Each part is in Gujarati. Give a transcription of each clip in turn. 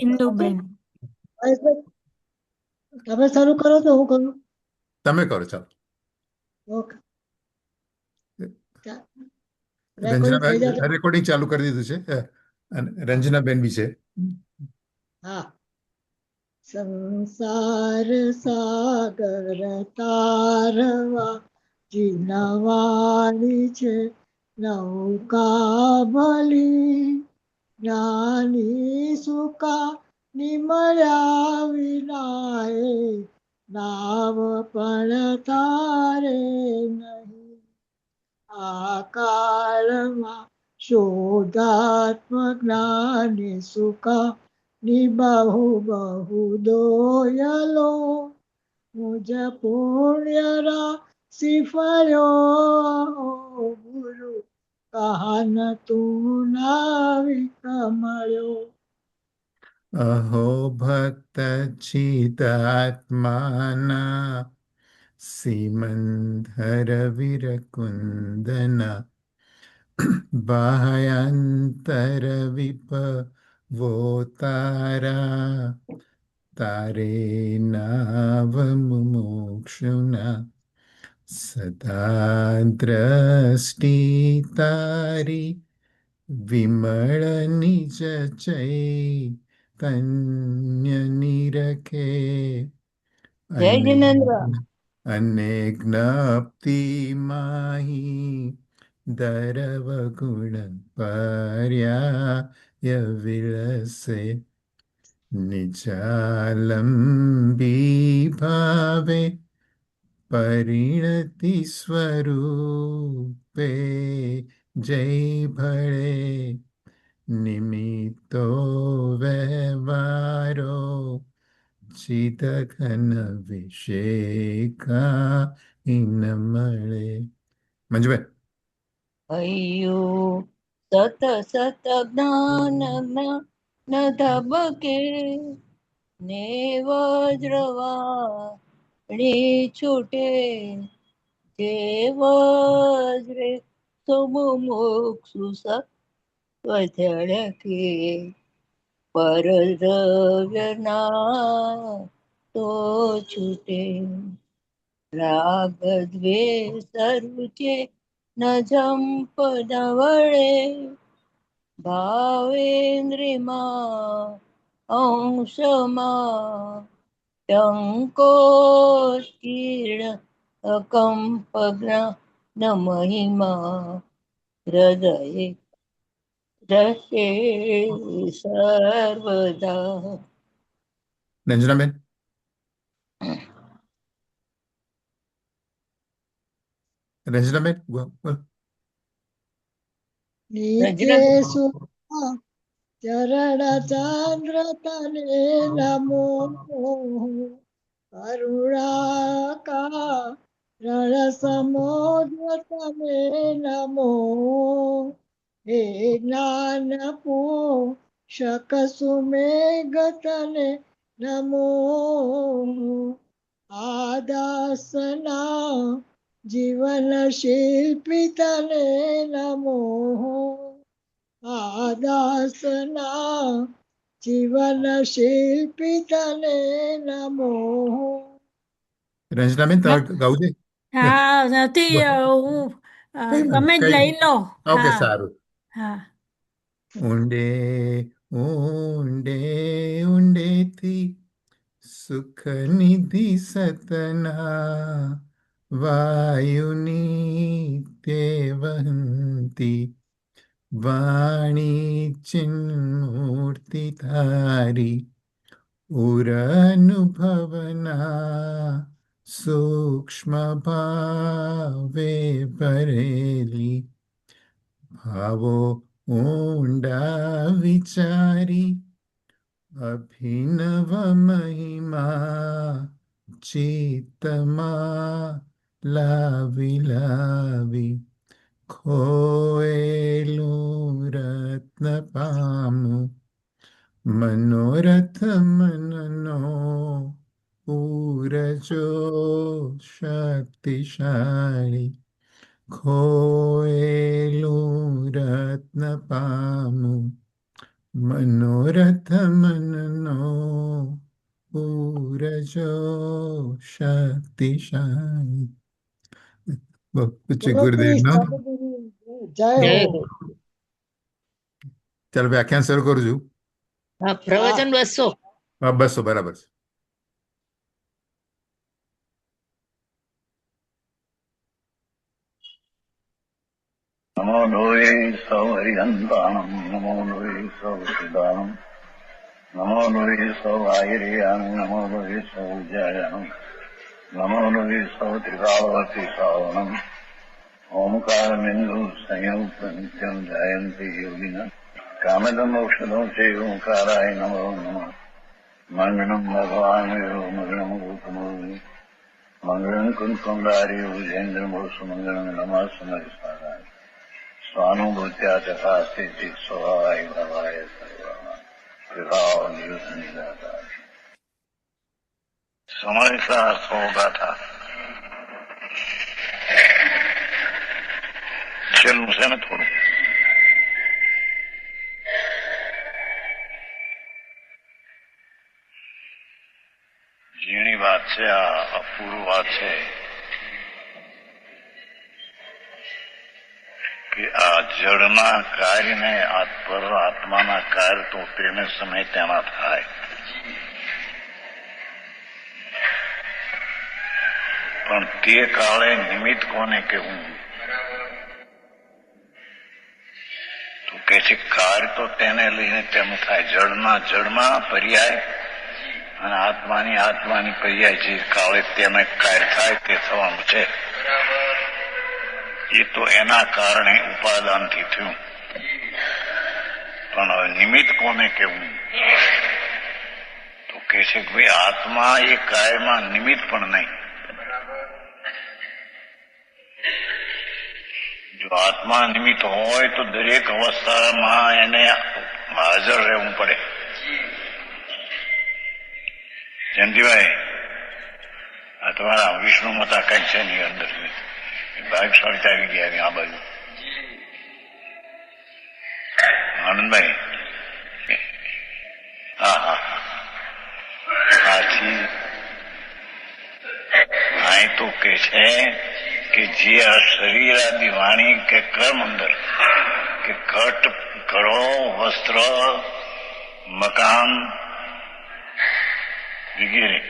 ઓકે. ઇન્દુબેન. તમે શરૂ કરો તો હું કરું. તમે કરો ચાલો. ઓકે. રેકોર્ડિંગ થઈ રંજના જાય. રેકોર્ડિંગ ચાલુ કરી દીધું છે અને રંજનાબેન બી છે. હા. સંસાર સાગર તારવા જીનવાણી છે નૌકા ભલી નાની સુકા નિમળ્યા વિનાએ નાવ પણ તારે નહીં આ કાળમાં શોધાત્મક જ્ઞાની સુકા નિબાહુ બહુ દોયલો મુજ પુણ્યરા સિફળ્યો ગુરુ કહાન તું નાવી કમળ્યો. અહો ભક્ત ચિદાત્માના સીમંધર વિરકુંદના બાહ્યાંતર વિપવોતારા તારે નાવ મુમુક્ષુના સદા દ્રષ્ટિ તારી વિમળ નિજ ચૈતન્ય નિરખે જય જિનેન્દ્ર. અનેક જ્ઞપ્તિ માહી દરવ ગુણ પર્યાય વિલસે નિજાલંબી ભાવે પરિણતિ સ્વરૂપે જય ભળે નિમિત્તો વ્યવહારો ચિતઘન વિષેકા ઇન મળે. મંજુબેન. હૈયું સત સત જ્ઞાન જ્ઞાન ધબકે ને વજ્રવાણી છૂટે જે વજ્રે સુમુક્ષુ સત્વ ધડકે પરદ્રવ્યના તો છૂટે રાગ દ્વેષ રૂચે ન જંપ ન વળે ભાવેન્દ્રિમાં અંશમાં ટંકોત્કીર્ણ અકંપગ્ન ન મહિમા હૃદય રસે સર્વદા. રંજનાબેન. રંજનાબેન બોલો. નીચે સુતા ચરણ ચંદ્ર તને નમો કરુણાકા રણ સમોદ્ર તને નમો હે જ્ઞાન પોષક સુમેઘ તને નમો આદાસના જીવન શિલ્પી તને નમો આદાસના જીવન શિલ્પી તને નમો. રંજનાબેન તમારે ગાવું છે? હા નથી હું તમે જ લઈ લો. ઓકે હા સારું. હા. ઊંડે ઊંડે ઊંડેથી સુખ નિધિ સતના વાયુની તે વહંતી વાણી ચિન્મૂર્તિ તારી ઉરનુભવના સૂક્ષ્મ ભાવે ભરેલી ભાવો ઊંડા વિચારી અભિનવ મહિમા ચિત્તમાં લાવી લાવી ખોયેલું રત્ન પામું મનોરથ મનનો પૂરજો શક્તિશાળી ખોયેલું રત્ન પામું મનોરથ મનનો પૂરજો શક્તિશાળી. બહુ ઉચ્ચ બોલો શ્રી ગુરુદેવનો. સદગુરુ જય જય હો. હો. ચાલો વ્યાખ્યાન શરૂ કરું છું. હા, પ્રવચન 200. હા, 200 બરાબર છે. નમો લોહે સૌ હરિહંતાણમ નમો લોહે સૌ સિદ્ધાણમ નમો લોહે સૌ આયર્યાણ નમો લોહે સૌ જયાણમ નમો લોહે સૌ ત્રિકાળવતી શ્રાવણમ ઓમકાર બિંદુ સંયુક્ત નિત્યમ જયંતી યોગિના કામદમોક્ષદો છે ઓંકારાય નમો નમઃ મંગળમ ભગવાન મંગળમ ગૌતમો મંગળમ કુંકુંડારી વિજેન્દ્રમોષ મંગળમ નમઃ સમય સ્વાનુભૂત્યા તથા સ્થિતિ સ્વભાવાય ભવાય સર્વ નિદાતા સમયસા સોગાથા છેલ્લું છે ને થોડું. ઝીણી વાત છે, આ અપૂર્વ વાત છે કે આ જળના કાર્યને પર આત્માના કાર્ય તો તેને સમય તેના થાય, પણ તે કાળે નિમિત્ત કોને કહેવું? તો કે છે કાર્ય તો તેને લઈને તેનું થાય. જળના જળમાં પર્યાય અને આત્માની પર્યાય જે કાળે તેને કાર્ય થાય તે થવાનું છે. એ તો એના કારણે ઉપાદાનથી થયું, પણ હવે નિમિત્ત કોને કેવું? તો કે છે કે ભાઈ આત્મા એ કાયમાં નિમિત્ત પણ નહીં. જો આત્મા નિમિત્ત હોય તો દરેક અવસ્થામાં એને હાજર રહેવું પડે. જયંતિભાઈ, આ તમારા વિષ્ણુ મતા કઈ છે ની અંદર બાઇક સળચ આવી ગયા આ બાજુ. આનંદભાઈ, હા હા સાચી. અહીં તો કે છે કે જે આ શરીર આદિ વાણી કે કર્મ અંદર કે ઘટ ઘડો વસ્ત્ર મકાન વગેરે,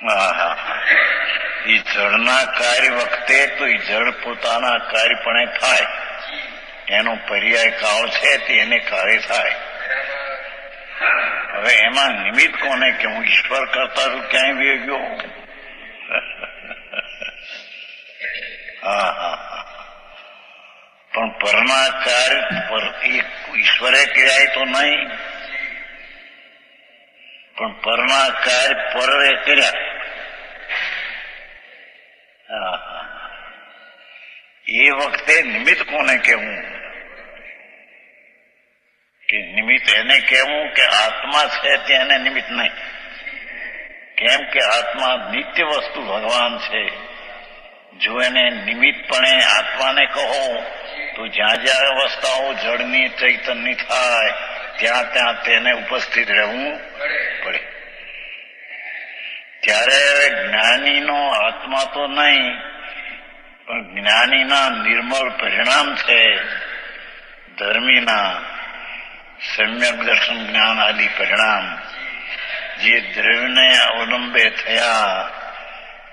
હા હા, એ જળના કાર્ય વખતે તો એ જળ પોતાના કાર્યપણે થાય, એનો પર્યાય કાળ છે તે એને કાર્ય થાય. હવે એમાં નિમિત્ત કોને કે હું ઈશ્વર કરતા તો ક્યાંય બી ગયો? હા હા, પણ પરના કાર્ય પર ઈશ્વરે કર્યા તો નહીં, પણ પરના કાર્ય પરે કર્યા. એ વખતે નિમિત્ત કોને કહેવું? કે નિમિત્ત એને કહેવું કે આત્મા છે તેને નિમિત્ત નહીં. કેમ કે આત્મા નિત્ય વસ્તુ ભગવાન છે. જો એને નિમિત્તપણે આત્માને કહો તો જ્યાં જ્યાં અવસ્થાઓ જળની ચૈતન્ય થાય ત્યાં ત્યાં તેને ઉપસ્થિત રહેવું પડે. ત્યારે જ્ઞાનીનો આત્મા તો નહીં, પણ જ્ઞાનીના નિર્મળ પરિણામ છે, ધર્મીના સમ્યક દર્શન જ્ઞાન આદિ પરિણામ જે દ્રવ્યને અવલંબે થયા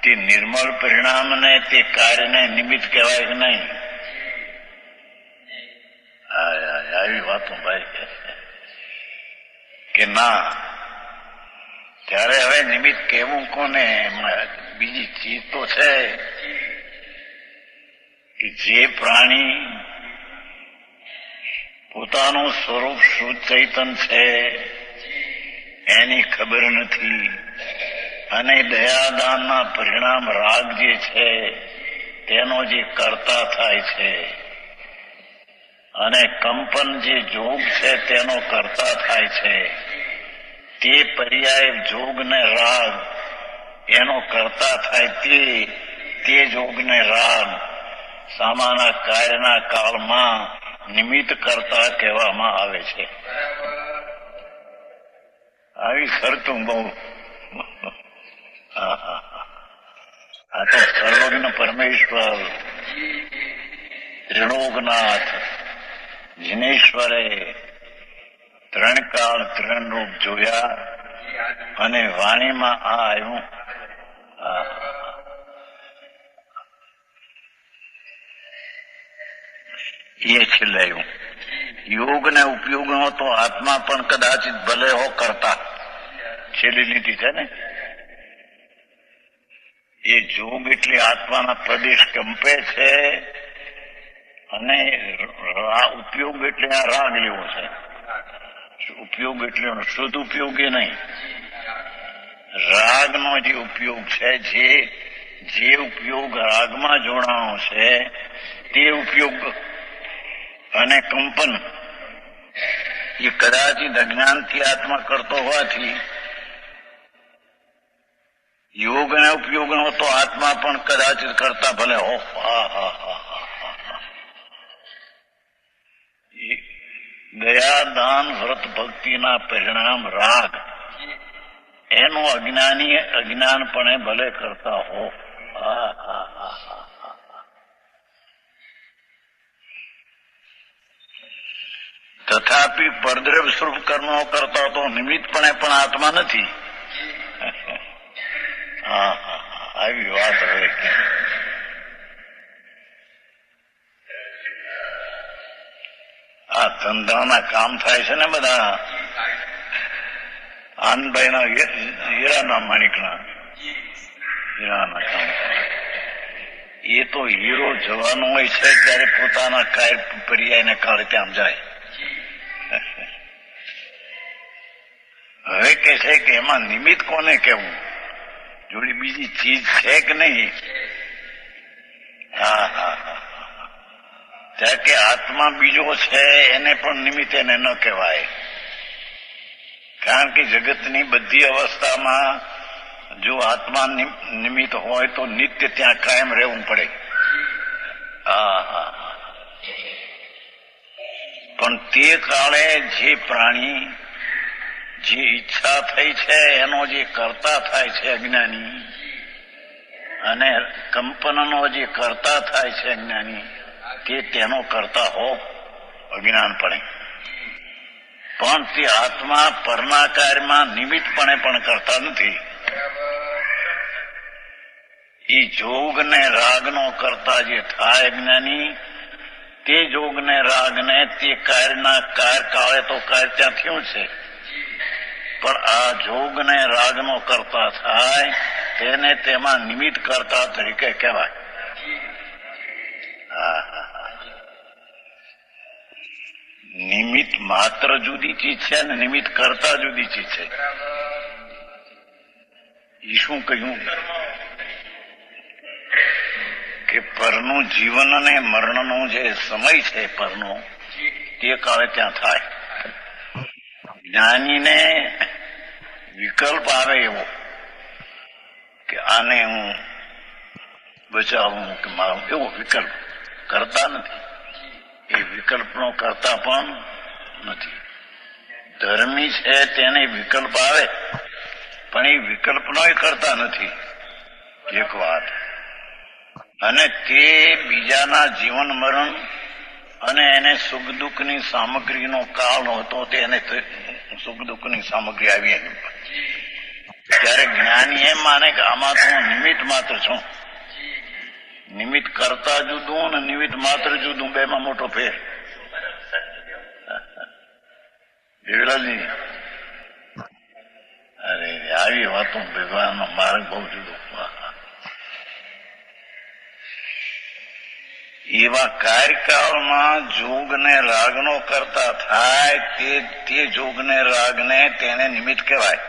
તે નિર્મળ પરિણામને તે કાર્યને નિમિત્ત કહેવાય કે નહીં? આવી વાતો ભાઈ કે ના. ત્યારે હવે નિમિત્ત કહેવું કોને? બીજી ચીજ તો છે કે જે પ્રાણી પોતાનું સ્વરૂપ શુદ્ધ ચૈતન છે એની ખબર નથી, અને દયાદાનના પરિણામ રાગ જે છે તેનો જે કરતા થાય છે, અને કંપન જે જોગ છે તેનો કરતા થાય છે, તે પર્યાય જોગ ને રાગ એનો કરતા થાય તે જોગ ને રાગ સામાના કાર્યના કાળમાં નિમિત્ત કરતા કહેવામાં આવે છે. આવી શરતું બહુ આ તો સર્વજ્ઞ પરમેશ્વર ત્રિલોકનાથ જીનેશ્વરે ત્રણ કાળ ત્રણ રૂપ જોયા અને વાણીમાં આ આવ્યું. એ છેલ્લે આવ્યું. યોગ ને ઉપયોગ નો તો આત્મા પણ કદાચિત ભલે હો કરતા. છેલ્લી લીટી છે ને, એ જોગ એટલે આત્માના પ્રદેશ કંપે છે અને ઉપયોગ એટલે આ રાગ લેવો છે. ઉપયોગ એટલે શુદ્ધ ઉપયોગ એ નહીં, રાગનો જે ઉપયોગ છે, જે ઉપયોગ રાગમાં જોડાણો છે તે ઉપયોગ અને કંપન એ કદાચિત અજ્ઞાનથી આત્મા કરતો હોવાથી યોગ અને ઉપયોગનો તો આત્મા પણ કદાચિત કરતા ભલે હો. દયા દાન વ્રત ભક્તિના પરિણામ રાગ એનું અજ્ઞાનપણે ભલે કરતા હો. તથાપિ પરદ્રવ્ય સ્વરૂપ કર્મો કરતા તો નિમિત્તપણે પણ આત્મા નથી. આવી વાત હવે આ ધંધાના કામ થાય છે ને બધા, આનભાઈ ના હીરાના માણિકના હીરાના કામ, એ તો હીરો જવાનો હોય છે ત્યારે પોતાના કાય પર્યાયને કાળે ત્યાં જાય. હવે કે છે કે એમાં નિમિત્ત કોને કેવું, જોડી બીજી ચીજ છે કે નહીં? ત્યાં કે આત્મા બીજો છે એને પણ નિમિત્ત એને ન કહેવાય. કારણ કે જગતની બધી અવસ્થામાં જો આત્મા નિમિત્ત હોય તો નિત્ય ત્યાં કાયમ રહેવું પડે. પણ તે કાળે જે પ્રાણી જે ઈચ્છા થઈ છે એનો જે કરતા થાય છે અજ્ઞાની, અને કંપનનો જે કરતા થાય છે અજ્ઞાની, તે તેનો કરતા હો અજ્ઞાનપણે. પણ તે આત્મા પરના કાર્યમાં નિમિત્તપણે પણ કરતા નથી. એ જોગ ને રાગનો કરતા જે થાય અજ્ઞાની, તે જોગ ને રાગ ને તે કાર્યના કાળે તો કાર્ય ત્યાં થયું છે, પણ આ જોગ ને રાગનો કરતા થાય તેને તેમાં નિમિત્ત કરતા તરીકે કહેવાય. નિમિત્ત માત્ર જુદી ચીજ છે ને નિમિત્ત કરતા જુદી ચીજ છે. એ શું કહ્યું કે પરનું જીવન અને મરણનો જે સમય છે પરનો, તે કાળે ત્યાં થાય. જ્ઞાનીને વિકલ્પ આવે એવો કે આને હું બચાવું કે મારું, એવો વિકલ્પ કરતા નથી. એ વિકલ્પનો કરતા પણ નથી. ધર્મી છે તેને વિકલ્પ આવે પણ એ વિકલ્પનો કરતા નથી. એક વાત. અને તે બીજાના જીવન મરણ અને એને સુખ દુઃખની સામગ્રીનો કાળ હતો, તેને સુખ દુઃખની સામગ્રી આવી એની પર. ત્યારે જ્ઞાની એમ માને કે આમાં તો હું નિમિત્ત માત્ર છું. નિમિત્ત કરતા જુદું અને નિમિત્ત માત્ર જુદું, બેમાં મોટો ફેર. દેવલાલજી, અરે આવી વાતો ભગવાનનો માર્ગ બહુ જુદો. એવા કાર્યકાળમાં જોગ ને રાગનો કરતા થાય તે જોગ ને રાગ ને તેને નિમિત્ત કહેવાય.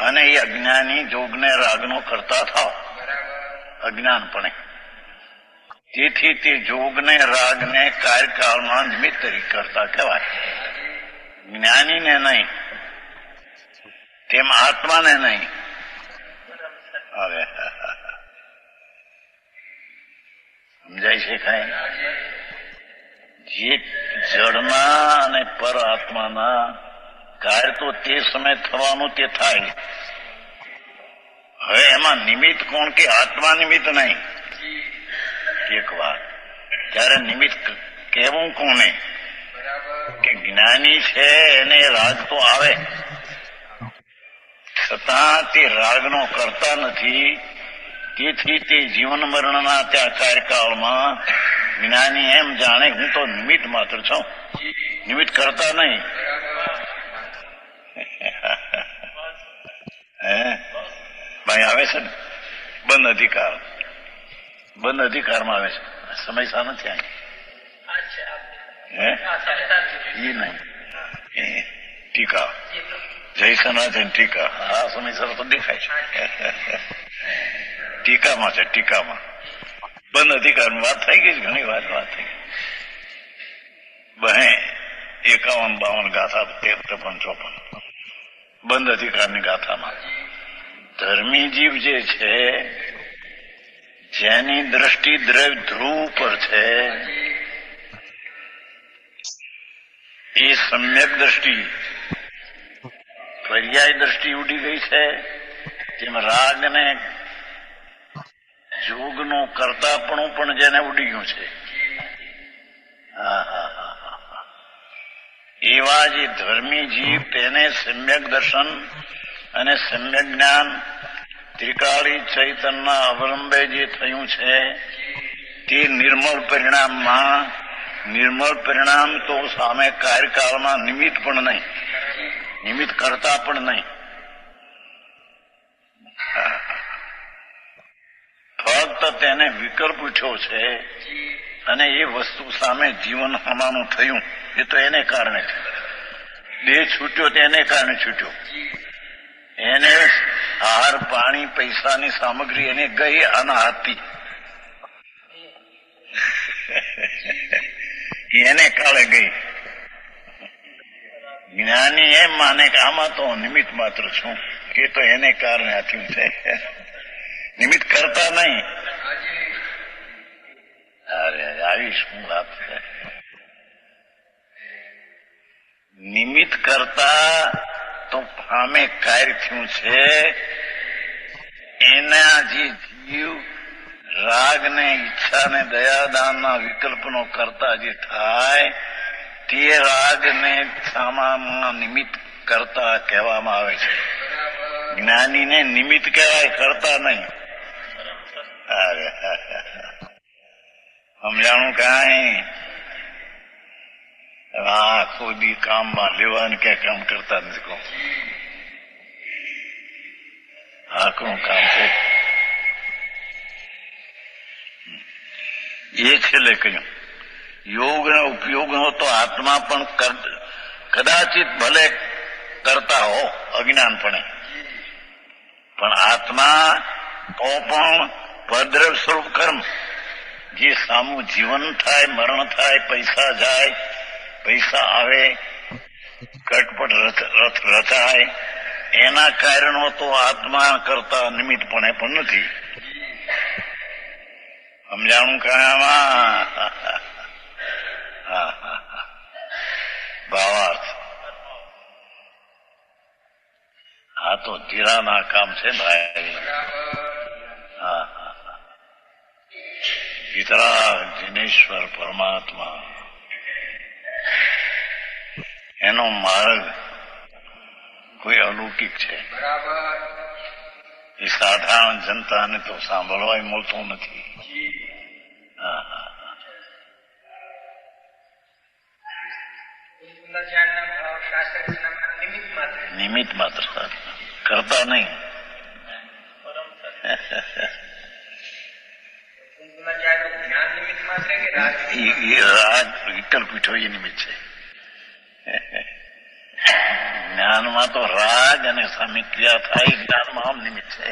અને એ અજ્ઞાની જોગ ને રાગનો કરતા થાવ અજ્ઞાનપણે. તેથી તે જોગ ને રાગ ને કાર્યકાળમાં નિમિત્ત તરીકે કરતા કહેવાય. જ્ઞાનીને નહીં, તેમ આત્માને નહીં. હવે સમજાય છે કાંઈ? જે જળના અને પર આત્માના કાર્ય તો તે સમય થવાનું તે થાય. હવે એમાં નિમિત્ત કોણ કે આત્મા નિમિત્ત નહીં. એક વાત ત્યારે નિમિત્ત કહેવું કોને કે જ્ઞાની છે એને રાગ તો આવે છતાં તે રાગનો કરતા નથી. તેથી તે જીવન મરણના ત્યાં કાર્યકાળમાં જ્ઞાની એમ જાણે હું તો નિમિત્ત માત્ર છું, નિમિત્ત કરતા નહીં. ભાઈ આવે છે ને બંધ અધિકાર, બંધ અધિકારમાં આવે છે. સમય સા નથી અહીં એ નહીં ટીકા જય સનાતન ટીકા આ સમયસર તો દેખાય છે. ટીકામાં છે, ટીકામાં બંધ અધિકારની વાત થઈ ગઈ છે. ઘણી વાત થઈ ગઈ. 51-52 ગાથા 53-54 બંધ અધિકારની ગાથામાં ધર્મી જીવ જે છે જેની દ્રષ્ટિ દ્રવ્ય ધ્રુવ પર છે એ સમ્યક દ્રષ્ટિ, પર્યાય દ્રષ્ટિ ઉડી ગઈ છે. જેમ રાગ ને જોગનું કરતાપણું પણ જેને ઉડી ગયું છે. એવા જે ધર્મી જીવ તેને સમ્યક દર્શન અને સમ્યક જ્ઞાન ત્રિકાળી ચૈતન્યના અવલંબે જે થયું છે તે નિર્મળ પરિણામમાં, નિર્મળ પરિણામ તો સામે કાર્યકાળમાં નિમિત્ત પણ નહીં, નિમિત્ત કરતા પણ નહીં. ફક્ત તેને વિકલ્પ પૂછ્યો છે અને એ વસ્તુ સામે જીવન હમાનું થયું એ તો એને કારણે છે. દેહ છૂટ્યો તેને કારણે છૂટ્યો. એને આહાર પાણી પૈસાની સામગ્રી એને ગઈ આના હાથથી, એને કાળે ગઈ. જ્ઞાની એમ માને કે આમાં તો નિમિત્ત માત્ર છું, એ તો એને કારણે હાથ્યું છે, નિમિત્ત કરતા નહીં. અરે આવી શું વાત છે. નિમિત્ત કરતા તો સામે કાર્ય થયું છે. એના જે જીવ રાગ ને ઈચ્છા ને દયાદાનના વિકલ્પનો કરતા જે થાય તે રાગ ને સામામાં નિમિત્ત કરતા કહેવામાં આવે છે. જ્ઞાનીને નિમિત્ત કહેવાય, કરતા નહીં. અરે સમજાણું કાંઈ આખો દી કામમાં લેવાનું ક્યાં કામ કરતા નથી. કહું આખું કામ છે એ છેલ્લે કહ્યું. યોગનો ઉપયોગનો તો આત્મા પણ કદાચિત ભલે કરતા હો અજ્ઞાનપણે, પણ આત્મા તો પણ ભદ્ર સ્વરૂપ કર્મ જે સામું જીવન થાય, મરણ થાય, પૈસા જાય, પૈસા આવે, કટપટ રથ રચાય, એના કારણો તો આત્મા કરતા નિમિત્તપણે પણ નથી. સમજાણું કામાં ભાવાર્થ. આ તો ધીરાના કામ છે ભાઈ. પિતરા જીનેશ્વર પરમાત્મા એનો માર્ગ કોઈ અલૌકિક છે. એ સાધારણ જનતાને તો સાંભળવા મળતું નથી. નિમિત્ત માત્ર કરતા નહીં. રાગ વિકલ્પ પીઠો એ નિમિત્ત છે. જ્ઞાનમાં તો રાગ અને સમિક્રિયા થાય, જ્ઞાનમાં આમ નિમિત્ત છે.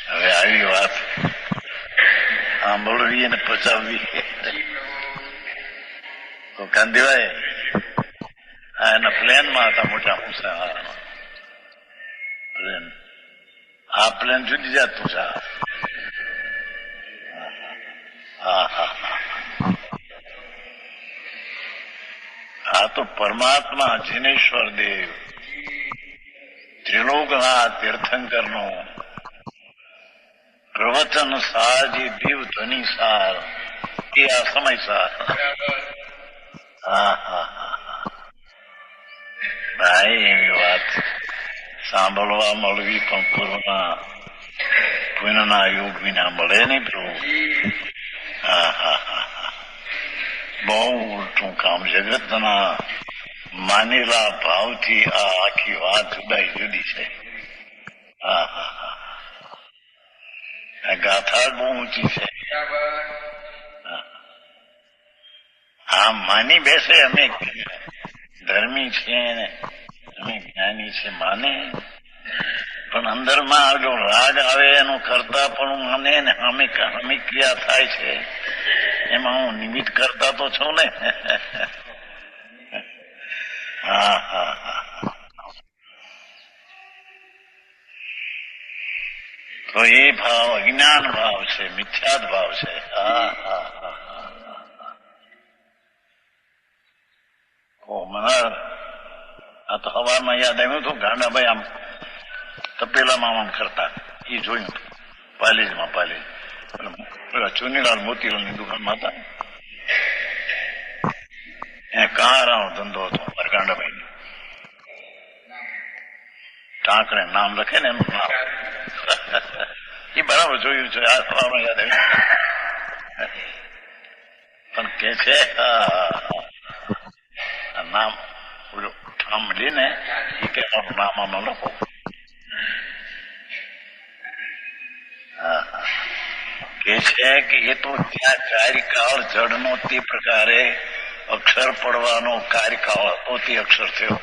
હવે આવી વાત સાંભળવી અને પચાવવી તો કાંતિભાઈ એના પ્લેનમાં હતા, મોટા મુસાફર પ્લેન આ પ્લેન જુદી જાતનું છે. હા હા આ તો પરમાત્મા જીનેશ્વર દેવ ત્રિલોકનાથ તીર્થંકરનું પ્રવચન સાજી દીવ ધ્વનિ સાર એ આ સમય સાર. હા હા હા ભાઈ એવી વાત સાંભળવા મળવી પણ પૂર્ણના યોગ વિના મળે નહીં પ્રભુ. હા હા હા બહુ ઉલટું કામ. જગતના માનેલા ભાવથી આ આખી વાત જુદાઈ જુદી છે. હા હા હા આ ગાથા બહુ ઊંચી છે. આ માની બેસે અમે ધર્મી છીએ ને અમે જ્ઞાની છે માને, પણ અંદરમાં જો રાગ આવે એનું કરતા પણ માને ને અમે ક્રિયા થાય છે એમાં હું નિમિત્ત કરતા તો છું ને. હા હા હા તો એ ભાવ અજ્ઞાન ભાવ છે, મિથ્યાદ ભાવ છે. હા હા હા મને આ તો હવારમાં યાદ આવ્યું હતું ગાંડાભાઈ આમ તપેલામાં આમ કરતા એ જોયું પાલેજમાં. પાલેજ પેલા ચુનીલાલ મોતીલાલની દુકાનમાં હતા એ કારાનો ધંધો હતો ગાંડાભાઈ. ટાંકણે નામ લખે ને એનું નામ એ બરાબર જોયું છે. આ હવારમાં યાદ આવ્યું પણ કે છે નામ ઠામ લઈને એ કે નામ આમાં લખો. કે છે કે એ તો ત્યાં કાર્યકાળ જડનો તે પ્રકારે અક્ષર પડવાનો કાર્યકાળ હતો તે અક્ષર થયો.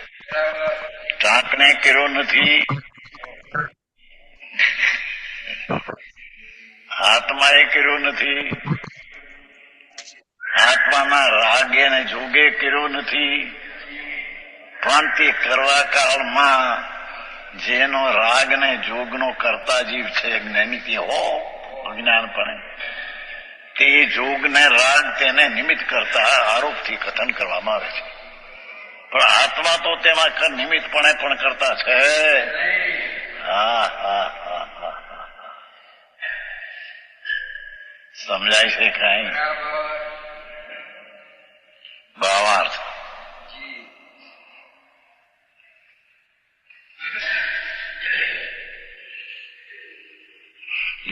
ટાંકને કર્યો નથી, આત્માએ કર્યો નથી, આત્માના રાગે ને જોગે કર્યો નથી, પણ તે કરવા કાળમાં જેનો રાગ ને જોગનો કરતા જીવ છે જ્ઞાની તે હો અજ્ઞાનપણે તે જોગ ને રાગ તેને નિમિત્ત કરતા આરોપથી કથન કરવામાં આવે છે. પણ આત્મા તો તેમાં નિમિત્તપણે પણ કરતા છે. હા હા હા હા સમજાય છે કઈ ભાવાર્થ?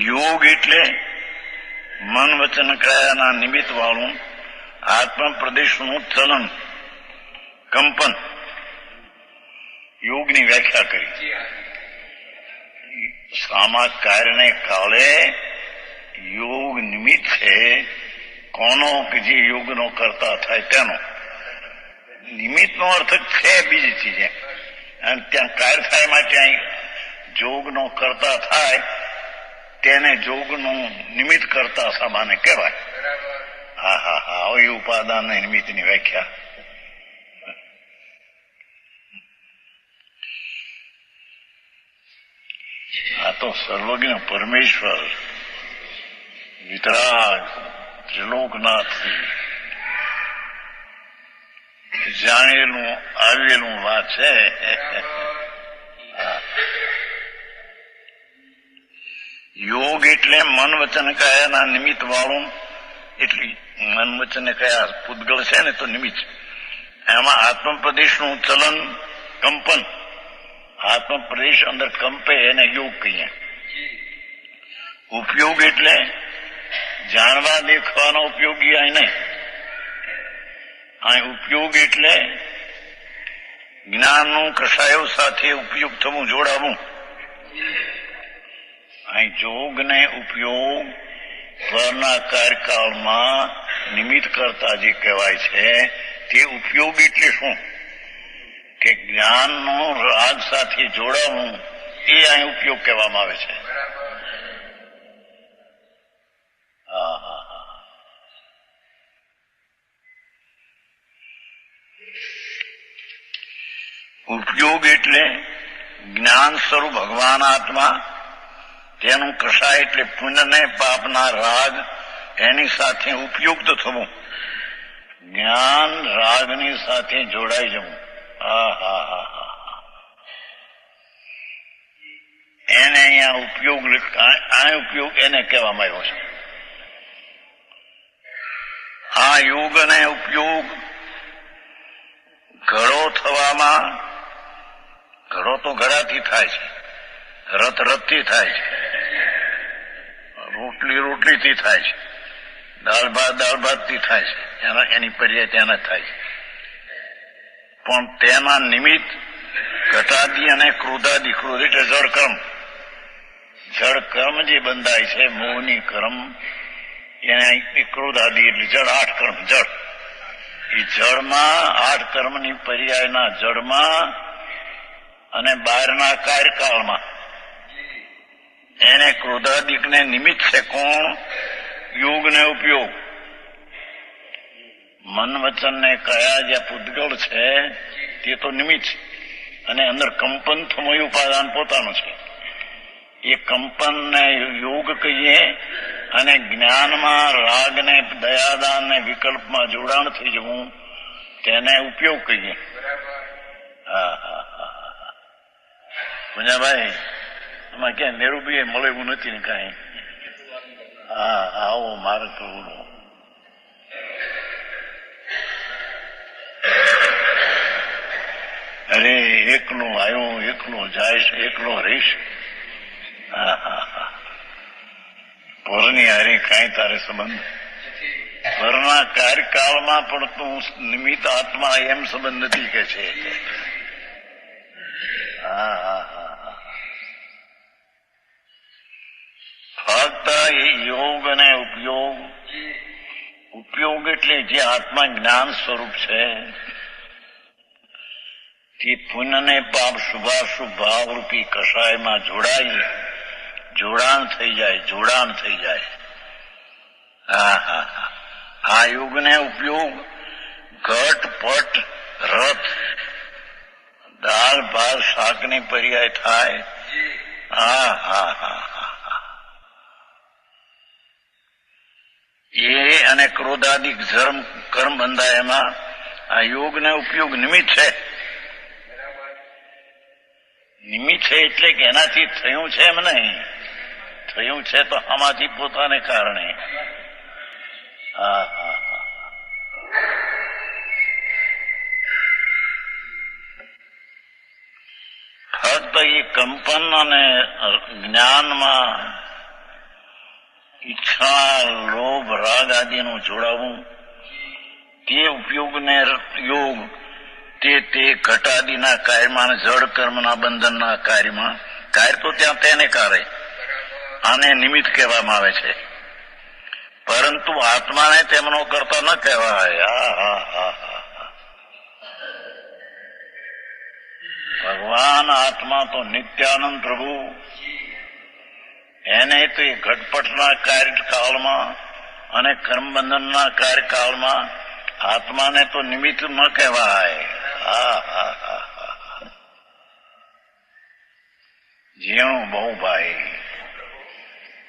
યોગ એટલે મન વચન કાયાના નિમિત્ત વાળું આત્મ પ્રદેશનું ચલન કંપન. યોગની વ્યાખ્યા કરી સામા કાર્યને કાળે યોગ નિમિત્ત છે. કોનો કે જે યોગનો કરતા થાય તેનો. નિમિત્તનો અર્થ છે બીજી ચીજ અને ત્યાં કાર્ય થાય માટે અહીં જોગનો કરતા થાય તેને જોગનું નિમિત્ત કરતા સામાન્ય કહેવાય. હા હા હા આવી ઉપાદાન નિમિત્તની વ્યાખ્યા. આ તો સર્વજ્ઞ પરમેશ્વર વિતરાગ ત્રિલોકનાથ જાણેલું આવેલું વાત છે. યોગ એટલે મન વચન કાયાના નિમિત્ત વાળું. એટલે મન વચન કયા પૂતગળ છે ને તો નિમિત્ત. એમાં આત્મપ્રદેશનું ચલન કંપન. આત્મપ્રદેશ અંદર કંપે એને યોગ કહીએ. ઉપયોગ એટલે જાણવા દેખવાનો ઉપયોગી અહીં નહીં. અહીં ઉપયોગ એટલે જ્ઞાનનું કષાયો સાથે ઉપયોગ થવું, જોડાવું. અહીં જોગ ને ઉપયોગ પરના કાર્યકાળમાં નિમિત્ત કરતા જે કહેવાય છે તે ઉપયોગ એટલે શું કે જ્ઞાનનો રાગ સાથે જોડાવું એ અહીં ઉપયોગ કહેવામાં આવે છે. હા હા હા ઉપયોગ એટલે જ્ઞાન સ્વરૂપ ભગવાન આત્મા તેનું કષાય એટલે પુણ્ય ને પાપના રાગ એની સાથે ઉપયુક્ત થવું, જ્ઞાન રાગની સાથે જોડાઈ જવું. એને અહીંયા ઉપયોગ આ ઉપયોગ એને કહેવામાં આવ્યો છે. આ યોગ અને ઉપયોગ ઘડો થવામાં, ઘડો તો ઘડાથી થાય છે, રથ રથથી થાય છે, રોટલી રોટલીથી થાય છે, દાળ ભાતથી થાય છે, એની પર્યાય ત્યાં થાય છે. પણ તેના નિમિત્ત ઘટાદી અને ક્રોધાદી, ક્રોધ એટલે જળકર્મ, જળકર્મ જે બંધાય છે મોહની કર્મ, એને ક્રોધાદી એટલે જળ, 8 કર્મ જળ. એ જળમાં 8 કર્મની પર્યાયના જળમાં અને બહારના કાર્યકાળમાં એને ક્રોધાદિકને નિમિત્ત છે કોણ? યોગ ને ઉપયોગ. મન વચન ને કયા જે પૂતગળ છે તે તો નિમિત્ત છે, અને અંદર કંપન થમય ઉપાદાન પોતાનું છે. એ કંપન ને યોગ કહીએ, અને જ્ઞાનમાં રાગ ને દયાદાન ને વિકલ્પમાં જોડાણ થઈ જવું તેને ઉપયોગ કહીએ. પૂંજાભાઈ, એમાં ક્યાં નિરૂબી મળે એવું નથી ને કઈ. આવો મારે કહું. અરે એકલો આવ્યો, એકલો જાય છે, એકલો રહીશ. પરની હારે કાંઈ તારે સંબંધ? પરના કાર્યકાળમાં પણ તું નિમિત્ત આત્મા એમ સંબંધ નથી કે છે. ફક્ત એ યોગ અને ઉપયોગ. ઉપયોગ એટલે જે આત્મા જ્ઞાન સ્વરૂપ છે તે પુણ્ય ને પાપ શુભાશુભ ભાવરૂપી કષાયમાં જોડાઈ જોડાણ થઈ જાય. આ યોગ ને ઉપયોગ ઘટ પટ રથ દાળ ભાત શાકની પર્યાય થાય. એ અને ક્રોધાદિક કર્મ બંધાય એમાં આ યોગ ને ઉપયોગ નિમિત્ત છે. નિમિત્ત છે એટલે કે એનાથી થયું છે એમ નહીં, થયું છે તો આમાંથી પોતાને કારણે. ફક્ત એ કંપન અને જ્ઞાનમાં ઈચ્છા લોભ રાગ આદિનું જોડાવું તે ઉપયોગને યોગ, તે ઘટાદીના કાર્યમાં, જળ કર્મના બંધનના કાર્યમાં. કાર્ય તો ત્યાં તેને કારે, આને નિમિત્ત કહેવામાં આવે છે, પરંતુ આત્માને તેમનો કરતા ન કહેવાય. ભગવાન આત્મા તો નિત્યાનંદ પ્રભુ, એને તો એ ઘટપટના કાર્યકાળમાં અને કર્મબંધનના કાર્યકાળમાં આત્માને તો નિમિત્ત ન કહેવાય. જીણું બહુ ભાઈ,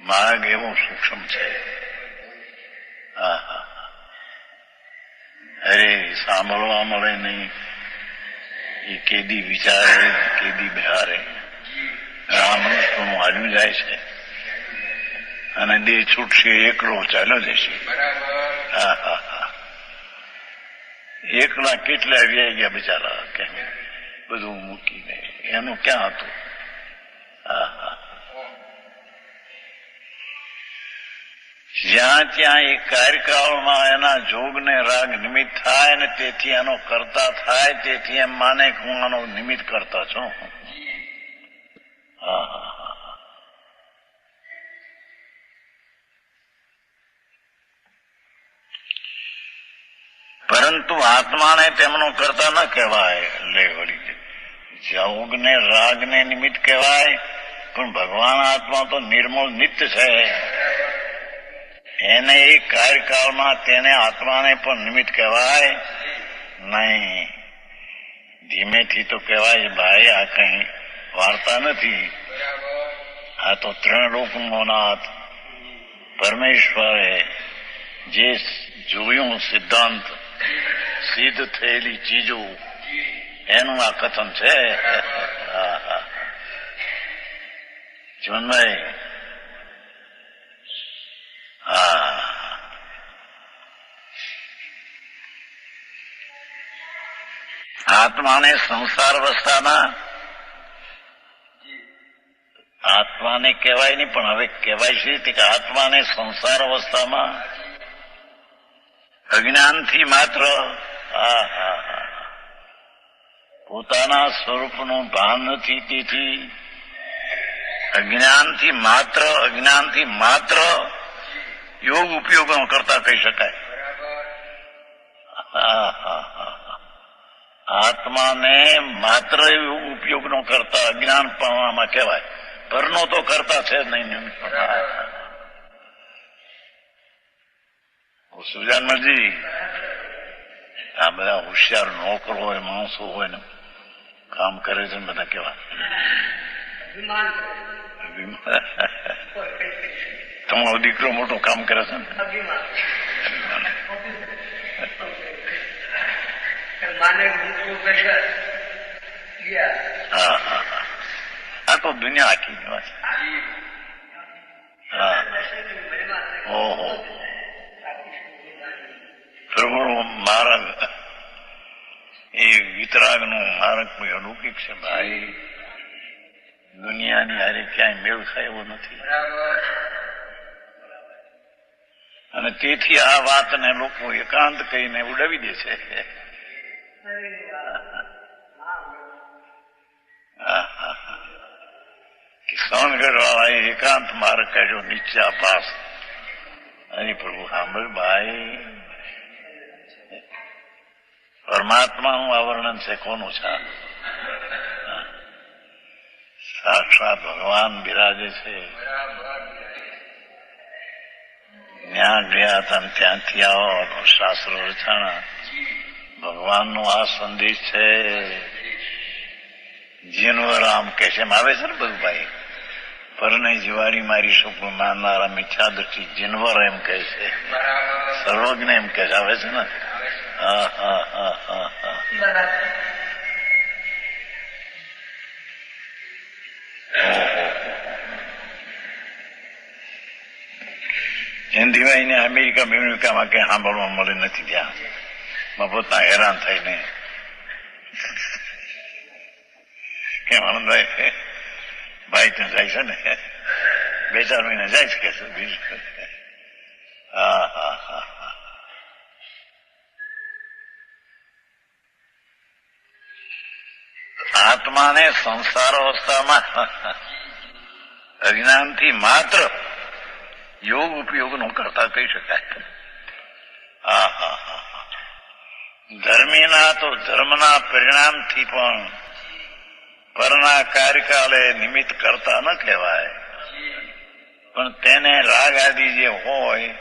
માર્ગ એવો સૂક્ષ્મ છે. અરે સાંભળવા મળે નહીં, એ કેદી વિચારે, કેદી બિહારે. રામનું હાલ્યું જાય છે અને દેહ છૂટશે, એકલો ચાલ્યો જશે. એકલા કેટલા વ્યાય ગયા બિચારા, કેમ બધું મૂકીને. એનું ક્યાં હતું? જ્યાં ત્યાં એ કાર્યકાળમાં એના જોગ ને રાગ નિમિત્ત થાય ને તેથી એનો કરતા થાય, તેથી એમ માને કે હું આનો નિમિત્ત કરતા છું. પરંતુ આત્માને તેમનો કરતા ન કહેવાય. લે વળી જોગ ને રાગ ને નિમિત્ત કહેવાય, પણ ભગવાન આત્મા તો નિર્મળ નિત્ય છે. એને એ કાર્યકાળમાં તેને આત્માને પણ નિમિત્ત કહેવાય નહીં. ધીમેથી તો કહેવાય ભાઈ, આ કઈ વાર્તા નથી. આ તો ત્રણ લોકનો નાથ પરમેશ્વરે જે જોયું સિદ્ધાંત સિદ્ધ થયેલી ચીજો એનું આ કથન છે. જીવનભાઈ આત્માને સંસાર અવસ્થામાં આત્માને કહેવાય નહીં, પણ હવે કહેવાય છે કે આત્માને સંસાર અવસ્થામાં અજ્ઞાનથી માત્ર પોતાના સ્વરૂપનું ભાન નથી, તેથી અજ્ઞાનથી માત્ર યોગ ઉપયોગનો કરતા કહી શકાય. આત્માને માત્ર યોગ ઉપયોગનો કરતા અજ્ઞાન પામવામાં કહેવાય, પરનો તો કરતા છે જ નહીં. સુજાનજી, આ બધા હોશિયાર નોકરો હોય, માણસો હોય ને કામ કરે છે ને બધા કેવા તમારો દીકરો મોટું કામ કરે છે ને, આ તો દુનિયા આખી વાત છે. ઓહો, પ્રભુ માર્ગ એ વિતરાગ નું માર્ગ કોઈ અલૌકિક છે ભાઈ. દુનિયાની હારે ક્યાંય મેળ થાય એવો નથી. અને તેથી આ વાતને લોકો એકાંત કહીને ઉડાવી દે છે. કિસાનગઢ વાળા એકાંત માર્ગ કાઢ્યો નીચા પાસ. અરે પ્રભુ સાંભળ ભાઈ, પરમાત્માનું આ વર્ણન છે કોનું છે? સાક્ષાત ભગવાન બિરાજે છે. ત્યાં ગયા હતા ને ત્યાંથી આવો શાસ્ત્રો રચાણા. ભગવાનનો આ સંદેશ છે. જીનવર આમ કે છે, એમ આવે છે ને બધું ભાઈ. પરને જીવારી મારી શકું માનનારા મિથ્યા દ્રષ્ટિ જીનવર એમ કહે છે, સર્વજ્ઞ એમ કે આવે છે ને. હિન્દીમાં અમેરિકામાં કઈ સાંભળવા મળે નથી. ત્યાં મફતના હેરાન થઈને કેમ આનંદભાઈ ભાઈ ત્યાં જાય છે ને, 2-4 મહિના જાય છે કે બીજું. આત્માને સંસાર અવસ્થામાં અજ્ઞાનથી માત્ર યોગ ઉપયોગનો કરતા કહી શકાય. ધર્મીના તો ધર્મના પરિણામથી પણ પરના કાર્યકાલે નિમિત્ત કરતા ન કહેવાય, પણ તેને રાગ આદિ જે હોય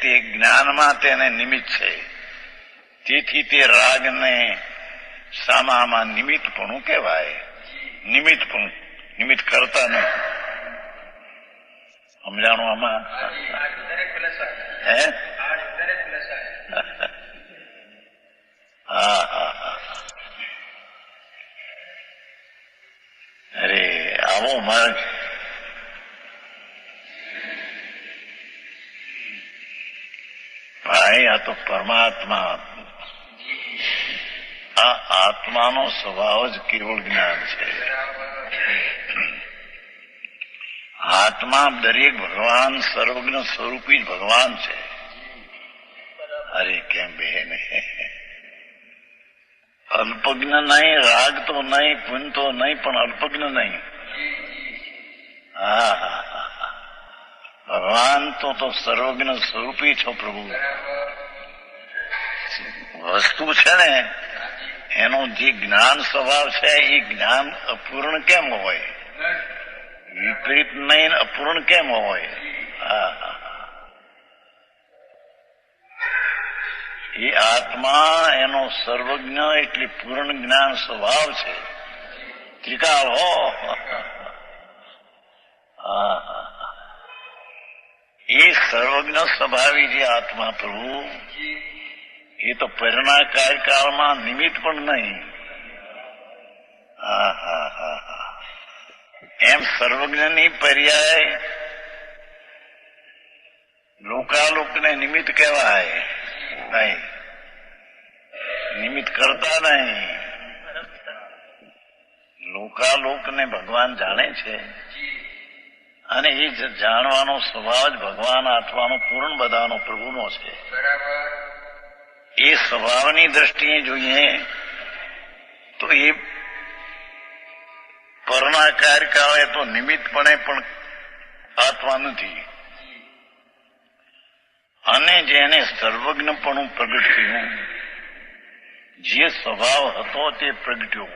તે જ્ઞાનમાં તેને નિમિત્ત છે. તેથી તે રાગને સામામાં નિમિત્તપણું કહેવાય. નિમિત્ત કરતા નહીં. સમજાણું આમાં? અરે આવો માર્ગ ભાઈ, આ તો પરમાત્મા, આ આત્માનો સ્વભાવ જ કેવળ જ્ઞાન છે. આત્મા દરેક ભગવાન સર્વજ્ઞ સ્વરૂપી જ ભગવાન છે. અરે કેમ બહેન, અલ્પજ્ઞ નહીં, રાગ તો નહીં, પુન તો નહીં, પણ અલ્પજ્ઞ નહીં. ભગવાન તો સર્વજ્ઞ સ્વરૂપી છો પ્રભુ. વસ્તુ છે ને એનો જે જ્ઞાન સ્વભાવ છે એ જ્ઞાન અપૂર્ણ કેમ હોય? વિપરીત નહીં, અપૂર્ણ કેમ હોય? એ આત્મા એનો સર્વજ્ઞ એટલે પૂર્ણ જ્ઞાન સ્વભાવ છે. ત્રિકાળ હો હા હા હા. એ સર્વજ્ઞ સ્વભાવી જે આત્મા પ્રભુ એ તો પરિણા કાર્યકાળમાં નિમિત્ત પણ નહીં. હા હા હા હા. એમ સર્વજ્ઞની પર્યાય લોકાલોકને નિમિત્ત કહેવાય નહીં, નિમિત્ત કરતા નહીં. લોકાલોકને ભગવાન જાણે છે અને એ જાણવાનો સ્વભાવ જ ભગવાન આત્માનો પૂર્ણ બધાનો પ્રભુનો છે. એ સ્વભાવની દ્રષ્ટિએ જોઈએ તો એ પરના કાર્યકાળે તો નિમિત્તપણે પણ આત્મા નથી. અને જેને સર્વજ્ઞપણું પ્રગટ થયું, જે સ્વભાવ હતો તે પ્રગટ્યો.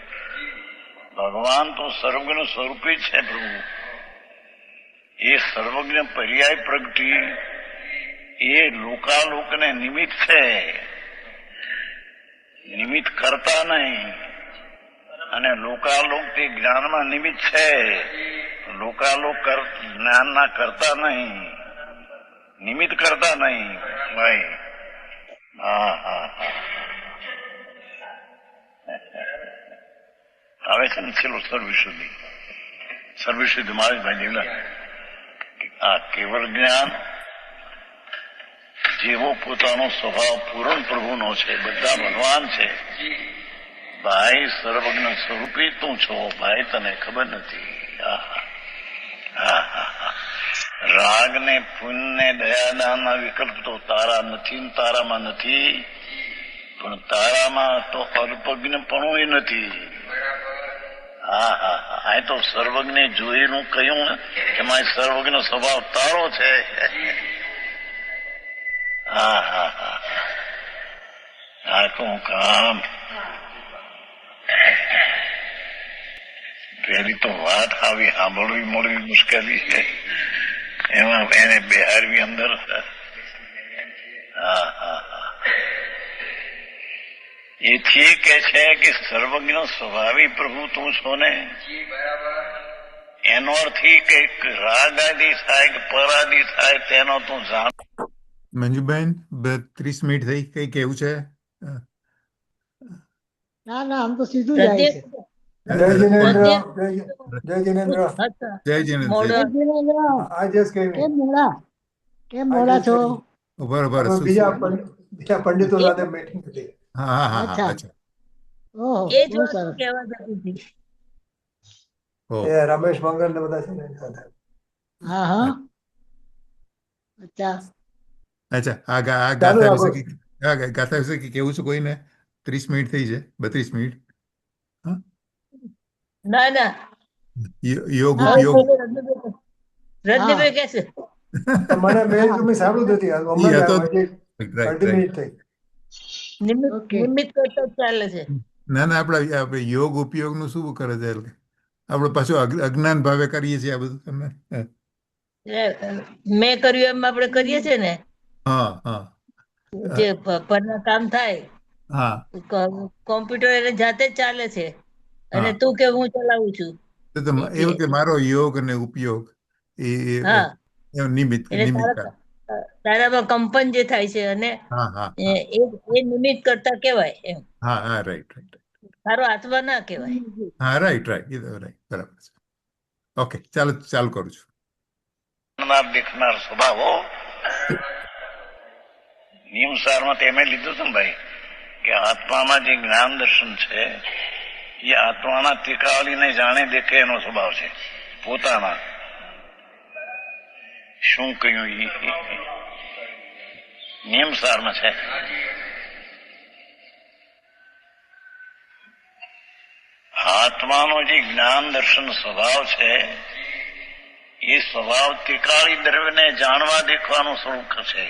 ભગવાન તો સર્વજ્ઞ સ્વરૂપી છે પ્રભુ. એ સર્વજ્ઞ પર્યાય પ્રગટી એ લોકાલોકને નિમિત્ત છે, નિમિત્ત કરતા નહીં. અને લોકાલોક તે જ્ઞાનમાં નિમિત્ત છે, લોકાલોક જ્ઞાનના કરતા નહીં, નિમિત્ત કરતા નહીં ભાઈ. હા હા હા. આવે છે ને છેલ્લો સર્વશુદ્ધિ મહારાજભાઈ દેવલા આ કેવળ જ્ઞાન જેવો પોતાનો સ્વભાવ પૂર્ણ પ્રભુનો છે, બધા ભગવાન છે. ભાઈ સર્વજ્ઞ સ્વરૂપી તું છો ભાઈ, તને ખબર નથી. રાગ ને પુણ્ય ને દયાદાનના વિકલ્પ તો તારા નથી, તારામાં નથી. પણ તારામાં તો અલ્પજ્ઞપણું એ નથી. હા હા હા. આ તો સર્વજ્ઞ જોયેલું કહ્યું કે મારે સર્વજ્ઞ સ્વભાવ તારો છે. હા હા હા. આ તો કામ પેલી તો વાત આવી સાંભળવી મળવી મુશ્કેલી છે, એમાં એને બિહારવી અંદર. હા હા હા. એથી કે છે કે સર્વજ્ઞ સ્વભાવી પ્રભુ તું છો ને, એનો અર્થ એ કે રાગ આદિ થાય કે પરાદિ થાય તેનો તું જાણ. મંજુબેન 30 મિનિટ થઈ, કઈ કેવું છે? ના ના, આમ તો સીધું જાય છે. જય જિનેન્દ્ર. પોતે જય જિનેન્દ્ર. હતા. જય જીનેન્દ્ર. મોડો Jinendra, I just came in. કેમ મોડા છો? ઉભા ઉભા અમે બીજા પંડિતો સાથે મીટિંગ હતી. હા હા હા અચ્છા. અચ્છા. ઓહો, એ જ બહુ વસ્તુ સરસ. કહેવા જતી હતી. ઓ એ રમેશ મંગલ ને બધા છે ને એની સાથે. હા હા. અચ્છા. અચ્છા. આ ચાલુ ગાથા રાખો. વિશે ગાથા વિશે કેવું છે કોઈને? 30 મિનિટ થઈ છે, 32 મિનિટ. હા, ના ના, યોગ હા, ઉપયોગ રજનીભાઈ કે છે મને મેલ તો મેં સાંભળ્યું નથી, હમણાં જ હતો. આવ્યો, હજી રાઈટ 30 રાઈટ. મિનિટ થઈ. ઓકે. નિમિત્ત કરતા ચાલે છે. ના ના, આપણે યોગ ઉપયોગનું શું કરે છે? આપણે પાછું અજ્ઞાન ભાવે કરીએ છીએ આ બધું. તમે મેં કર્યું એમ આપણે કરીએ છીએ ને, હા હા જે પરના કામ થાય, હા કોમ્પ્યુટર એને જાતે જ ચાલે છે. અને હા. તું કે હું ચલાવું છું. તો એવું કે મારો યોગ અને ઉપયોગ એ હા, નિમિત્ત એટલે નિમિત્ત. તારામાં કંપન જે થાય છે અને હા હા એ એ નિમિત્ત કરતા કહેવાય એમ. હા હા. Right right. તારો આત્મા ના કહેવાય. હા રાઈટ રાઈટ. રાઈટ, બરાબર છે. ઓકે, ચાલુ કરું છું. દેખનાર સ્વભાવો નિયમસારમાં તેમે લીધું હતું ને ભાઈ કે આત્મામાં જે જ્ઞાન દર્શન છે એ આત્માના તીકાવલીને જાણે દેખે એનો સ્વભાવ છે. પોતાના શું કહ્યું એ નિયમસારમાં છે. આત્માનો જે જ્ઞાન દર્શન સ્વભાવ છે એ સ્વભાવ ત્રિકાળી દ્રવ્યને જાણવા દેખવાનું સ્વરૂપ છે.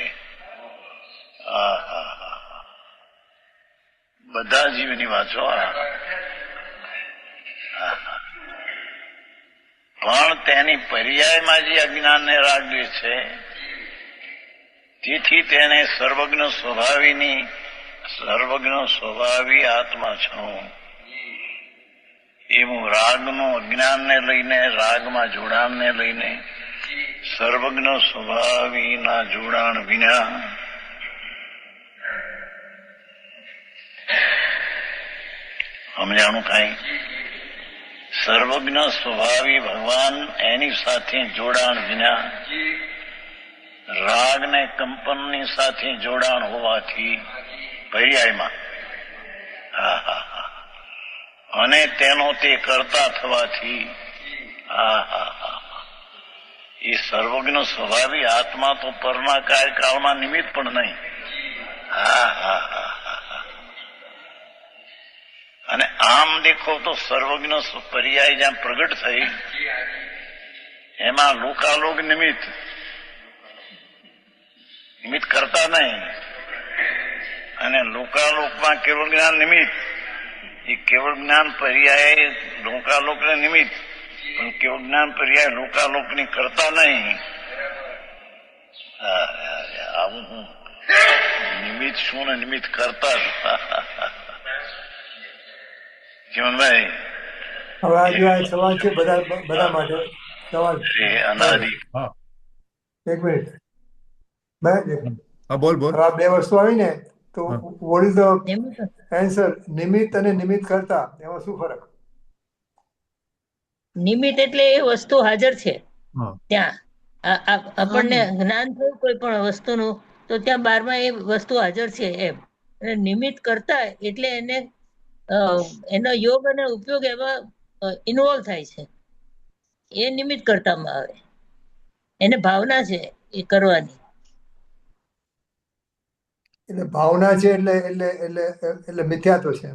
બધા જીવની વાંચો. પણ તેની પર્યાયમાં જે અજ્ઞાનને રાગે છે તેથી તેને સર્વજ્ઞ સ્વભાવી આત્મા છું એવું રાગનું અજ્ઞાનને લઈને, રાગમાં જોડાણને લઈને, સર્વજ્ઞ સ્વભાવીના જોડાણ વિના સમજાણું કાંઈ? સર્વજ્ઞ સ્વભાવી ભગવાન એની સાથે જોડાણ વિના, રાગ ને કંપનની સાથે જોડાણ હોવાથી પર્યાયમાં અને તેનો તે કરતા થવાથી એ સર્વજ્ઞ સ્વભાવી આત્મા તો પરના કાળમાં નિમિત્ત પણ નહીં. અને આમ દેખો તો સર્વજ્ઞ પર્યાય જ્યાં પ્રગટ થઈ એમાં લોકાલોક નિમિત્ત કરતા નહીં, અને લોકાલોકમાં કેવળ જ્ઞાન નિમિત્ત. એ કેવળ જ્ઞાન પર્યાય લોકાલોકને નિમિત્ત, પણ કેવળ જ્ઞાન પર્યાય લોકાલોકની કરતા નહીં. આવું હું નિમિત્ત શું ને નિમિત્ત કરતા જીવનભાઈ. હવે આજે આ એક સવાલ છે બધા માટે. સવાલ અનાદિ એક મિનિટ. હવે હા, બોલ બોલ. આ બે વસ્તુ આવી ને તો વોટ ઇઝ ધ નિમિત્ત. આન્સર? નિમિત્ત અને નિમિત્ત કરતા એમાં શું ફરક? નિમિત્ત એટલે એ વસ્તુ હાજર છે હા. ત્યાં. આપણને જ્ઞાન થયું કોઈ પણ વસ્તુનું તો ત્યાં બારમાં એ વસ્તુ હાજર છે એમ. અને નિમિત્ત કરતા એટલે એને એનો યોગ અને ઉપયોગ એમાં ઇન્વોલ્વ થાય છે, એ નિમિત્ત કરતામાં આવે. એને ભાવના છે એ કરવાની. એટલે ભાવના છે એટલે એટલે એટલે એટલે મિથ્યાત્વ છે.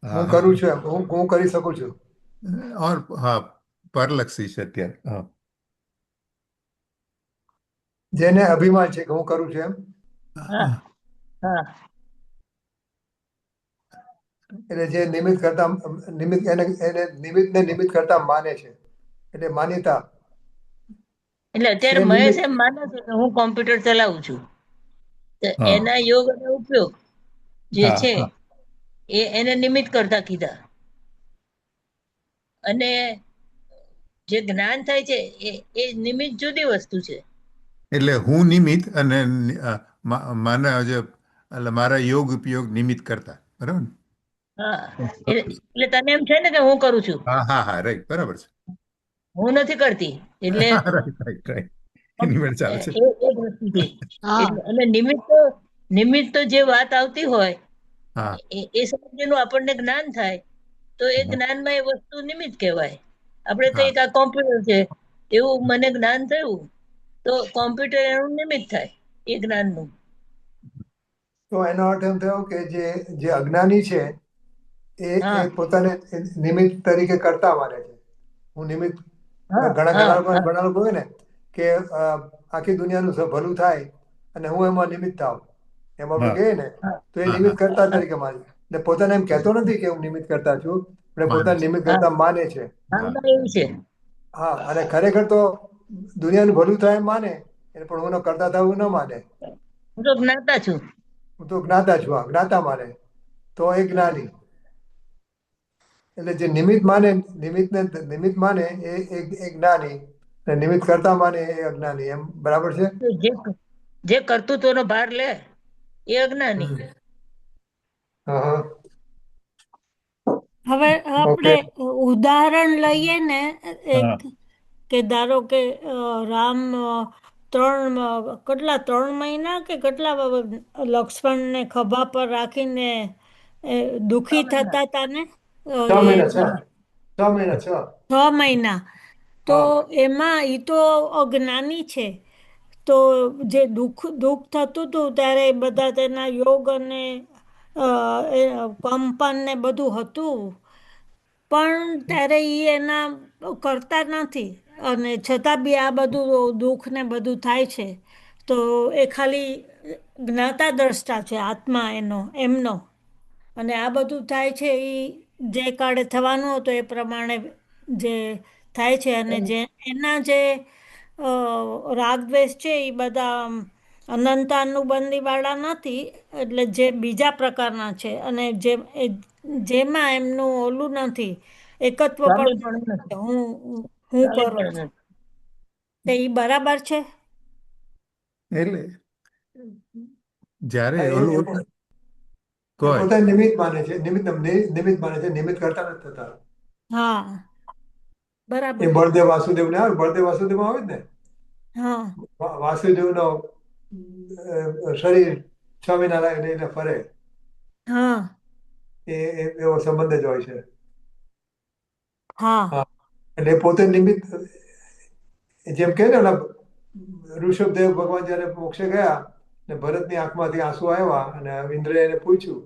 હું કરું છું એમ, હું કરી શકું છું. ઓર હા, પરલક્ષી છે અત્યારે. હા, જેને અભિમાન છે કે હું કરું છું એમ, હા હા એટલે જે નિમિત્ત કરતા નિમિત્ત એને નિમિત્તને નિમિત્ત કરતા માને છે, એટલે માન્યતા. એટલે અત્યારે એ મહેશ નિમિત્ત- એમ માને છે કે હું કોમ્પ્યુટર ચલાવું છું, તો હા. એના યોગ અને ઉપયોગ જે હા, છે હા. એને નિમિત્ત કરતા કીધા. અને જે જ્ઞાન થાય છે એ નિમિત્ત જુદી વસ્તુ છે. એટલે હું નિમિત્ત અને મારા એટલે મારા યોગ ઉપયોગ નિમિત્ત કરતા, બરાબર ને? હા એટલે તને એમ છે ને કે હું કરું છું, હા હા હા, રાઈટ, બરાબર છે. હું નથી કરતી. એટલે રાઈટ રાઈટ રાઈટ, એની મેળ ચાલે છે. એ જ વસ્તુ છે. હા અને નિમિત્ત તો જે વાત આવતી હોય હા એ સમજનું આપણને જ્ઞાન થાય તો એ જ્ઞાનમાં એ વસ્તુ નિમિત્ત કહેવાય. આપણે તો હા. એક આ કોમ્પ્યુટર છે એવું મને જ્ઞાન થયું તો કોમ્પ્યુટર એનું નિમિત્ત થાય એ જ્ઞાનનું. તો એનો અર્થ એમ થયો કે જે અજ્ઞાની છે હા. એ પોતાને નિમિત્ત તરીકે કરતા માને છે. હું નિમિત્ત. હા, ઘણા હા, ઘણા લોકો હોય ને કે આખી દુનિયાનું ભલું થાય અને હું એમાં નિમિત્ત થાવ, એમ આપણે હા. કહીએ ને, તો એ હા, નિમિત્ત કરતા તરીકે માને. એટલે પોતાને એમ કહેતો નથી કે હું નિમિત્ત કરતા છું, પણ પોતાને નિમિત્ત કરતા માને છે. ભાવના એવી છે. હા, અને ખરેખર તો દુનિયાનું ભલું થાય એમ માને, પણ હું કરતા થવું ન માને. હું તો જ્ઞાતા છું. હું તો જ્ઞાતા છું, હા, જ્ઞાતા માને તો એ જ્ઞાની. એટલે જે નિમિત્ત માને, નિમિત્ત માને એ જ્ઞાની, અને નિમિત્ત કરતા માને એ અજ્ઞાની. એમ બરાબર છે? તો જે કર્તૃત્વનો ભાર લે એ અજ્ઞાની. હા હા. હવે આપણે ઉદાહરણ લઈએ ને, એક હા. કે ધારો કે રામ ત્રણ મહિના કે કેટલા લક્ષ્મણને ખભા પર રાખીને દુખી થતા હતા ને, 6 મહિના, 6 મહિના, 6. 6 મહિના. તો હા. એમાં એ તો અજ્ઞાની છે. તો જે દુઃખ થતું હતું ત્યારે બધા તેના યોગ અને કંપન ને બધું હતું, પણ ત્યારે એ એના કરતા નથી, અને છતાં બી આ બધું દુઃખ ને બધું થાય છે. તો એ ખાલી જ્ઞાતા દ્રષ્ટા છે, આત્મા એમનો. અને આ બધું થાય છે એ જે કાળે થવાનું હતું એ પ્રમાણે જે થાય છે. અને જે એના જે રાગ દ્વેષ છે એ બધા અનંત અનુબંધી વાળા નથી, એટલે જે બીજા પ્રકારના છે. અને જે જેમાં એમનું ઓલું નથી, એકત્વ સ્વામી પણ પણ નથી. નથી. હું સ્વામી કરું પણ છું. નથી. તો એ બરાબર છે. એટલે જ્યારે એ ઓલું કહે પોતાને નિમિત્ત માને છે, નિમિત્ત માને છે, નિમિત્ત કરતા નથી થતા. હા, એ બરાબર. બળદેવ વાસુદેવ ને આવે, બળદેવ વાસુદેવ આવે જ ને, હા, વાસુદેવનો શરીર 6 મહિના લઈને ફરે, હા, એવો સંબંધ જ હોય છે. હા, હા, એટલે પોતે નિમિત્ત, જેમ કે ને ઓલા ઋષભદેવ ભગવાન જયારે મોક્ષે ગયા ને ભરતની આંખમાંથી આંસુ આવ્યા અને ઇન્દ્રએ એને પૂછ્યું,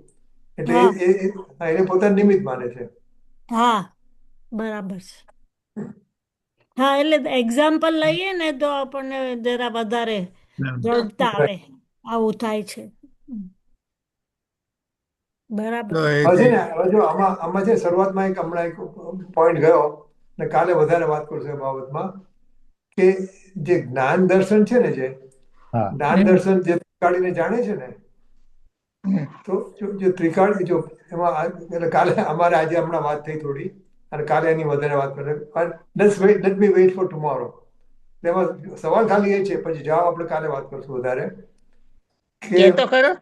એટલે હા, એને પોતાનું નિમિત્ત માને છે. હા, બરાબર છે. હા, એટલે એક્ઝામ્પલ લઈએ ને તો આપણને જરા વધારે દ્રઢતા આવે. આવું થાય છે. બરાબર. તો હવે છે ને, હવે જો આમાં છે શરૂઆતમાં હમણાં એક પોઈન્ટ ગયો ને કાલે વધારે વાત કરશું એ બાબતમાં, કે જે જ્ઞાન દર્શન છે ને, જે હા જ્ઞાન દર્શન જે ત્રિકાળીને જાણે છે ને, હમ. તો જો ત્રિકાળી જો એમાં એટલે કાલે અમારે આજે હમણાં વાત થઈ થોડી, અને કાલે એની વધારે વાત કરીએ. Let me weight four tomorrow. એમાં સવાલ ખાલી એ છે, પછી જવાબ આપણે કાલે વાત કરશું વધારે, કે તો ખરો.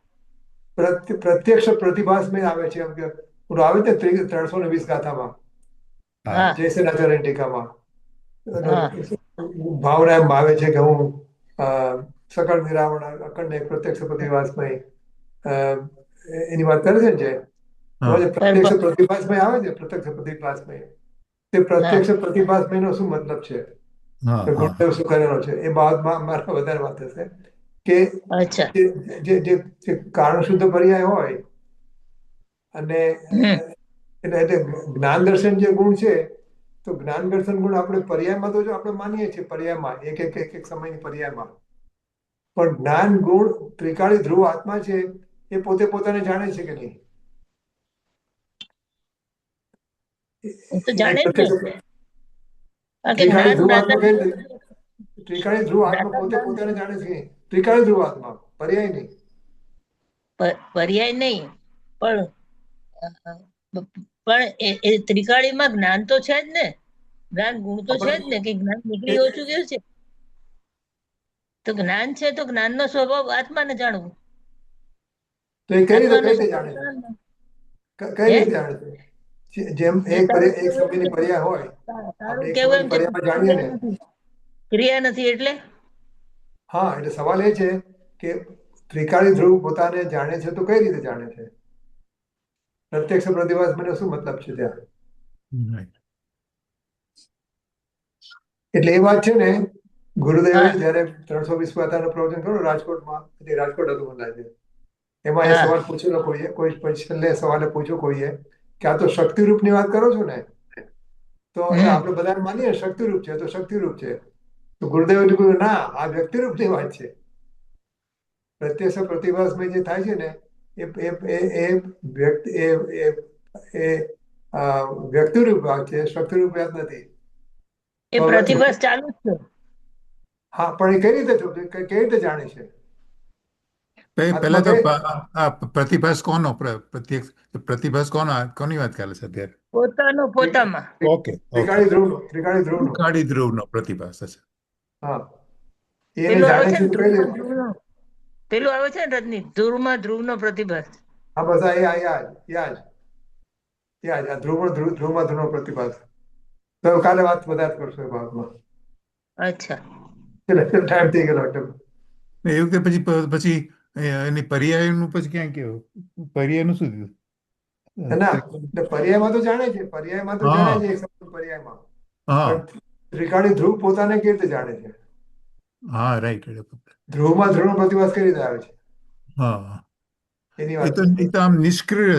પ્રત્યક્ષ પ્રતિભાસમાં આવે છે. એમ કે ઓલું આવે છે 320 ગાથામાં, હા હા, જયસેનાચાર્ય ટીકામાં, હા, ભાવના એમ આવે છે કે હું સકળ નિરાવરણ અખંડ એક પ્રત્યક્ષ પ્રતિભાસમય, એની વાત કરે છે ને, જે એમાં હા જે પ્રત્યક્ષ પ્રતિભાસમય આવે છે, પ્રત્યક્ષ પ્રતિભાસમય, તે હા, પ્રત્યક્ષ પ્રતિભાસમય નો શું મતલબ છે, હા કે હા ગુરુદેવ શું કરેલો છે, એ બાબતમાં મારે વધારે વાત થશે. કે અચ્છા. જે કારણ શુદ્ધ પર્યાય હોય અને હમ. એટલે જ્ઞાન દર્શન જે ગુણ છે, તો જ્ઞાન દર્શન ગુણ આપણે પર્યાયમાં તો જો આપણે માનીએ છીએ, પર્યાયમાં એક સમયની પર્યાયમાં, પણ જ્ઞાન ગુણ ત્રિકાળી ધ્રુવ આત્મા છે, એ પોતે પોતાને જાણે છે કે નહીં? એ તો એના જાણે જ ને. પ્રત્યક્ષ કારણ કે ત્રિકાળી જ્ઞાન ધ્રુવ દાતા આત્મા કઈ રીતે? ત્રિકાળી ધ્રુવ આત્મા દાતા પોતે જ્ઞાન પોતાને જાણે છે કે નહીં? ત્રિકાળી ધ્રુવ આત્મા, પર્યાય નહીં. પર્યાય નહીં, પણ એ ત્રિકાળીમાં જ્ઞાન તો છે જ ને. જ્ઞાન ગુણ તો છે જ ને, કે જ્ઞાન નીકળી ઓછું ગયું છે. તો જ્ઞાન છે તો જ્ઞાનનો સ્વભાવ આત્માને જાણવું. તો એ કઈ આત્માનો રીતે સ્વભાવ જાણે છે? જ્ઞાનનો. કઈ હે રીતે જાણે છે? જેમ એ તારું એક કેવું એમ સમયની છે, પર્યાય હોય, આપણે તારું એક કેવું એમ સમયની છે પર્યાયમાં જાણીએ ક્રિયા ને. નથી. ક્રિયા નથી એટલે હા, એટલે સવાલ એ છે કે ત્રિકાળી ધ્રુવ પોતાને જાણે છે તો કઈ રીતે જાણે છે? પ્રત્યક્ષ પ્રતિભાસ મને શું મતલબ છે ત્યાં? right. એટલે એ વાત છે ને, ગુરુદેવે હા, જયારે 320 ગાથાનું પ્રવચન કર્યું રાજકોટમાં, રાજકોટ હતું મને લાગે, એમાં એ હા, સવાલ પૂછેલો કોઈએ, કોઈ પછી છેલ્લે સવાલે પૂછ્યો કોઈએ, કે આ તો શક્તિરૂપની વાત કરો છો ને? તો એટલે હમ. આપણે બધા માનીએ શક્તિરૂપ છે, તો શક્તિરૂપ છે. તો ગુરુદેવે કહ્યું ના, આ વ્યક્તિરૂપની વાત છે. પ્રત્યક્ષ પ્રતિભાસમાં જે થાય છે ને, એ વ્યક્તિ એ વ્યક્તિરૂપ વાત છે, શક્તિરૂપ વાત નથી. એ તો હવે પ્રતિભાસ ચાલુ જ છે. હા, પણ એ કઈ રીતે કઈ રીતે જાણે છે? પહેલા આત્મા તો કઈ આ પ્રતિભાસ કોનો પ્રત્યક્ષ પ્રતિભાસ કોની વાત ચાલે છે અત્યારે? પોતાનો પોતામાં. Okay okay, ત્રિકાળી ધ્રુવનો. કાળી ધ્રુવનો પ્રતિભાસ હશે. હા, એને પેલું આવે જાણે છે છે ને તો કઈ ધ્રુવમાં રીતે? ધ્રુવનો, પેલું આવે છે ને રજની, ધ્રુવમાં ધ્રુવનો પ્રતિભાસ. હા, બસ આ યાદ આ ધ્રુવમાં ધ્રુવનો પ્રતિભાસ. તો કાલે વાત વધારે કરશો એ બાબતમાં. અચ્છા. ટાઈમ થઈ ગયો એટલે. એવું કે પછી એની પર્યાયનું પછી ક્યાં કેવું, પર્યાયનું શું થયું? ના, એટલે પર્યાયમાં તો જાણે છે, પર્યાયમાં તો જાણે હા છે, એક સમય પર્યાયમાં. હા પણ ત્રિકાળી ધ્રુવ પોતાને કેવી રીતે જાણે છે? હા, રાઈટ. ધ્રુવમાં ધ્રુવનો પ્રતિભાસ કઈ રીતે આવે છે? હા, એની એ વાત તો કરતો. એ તો આમ નિષ્ક્રિય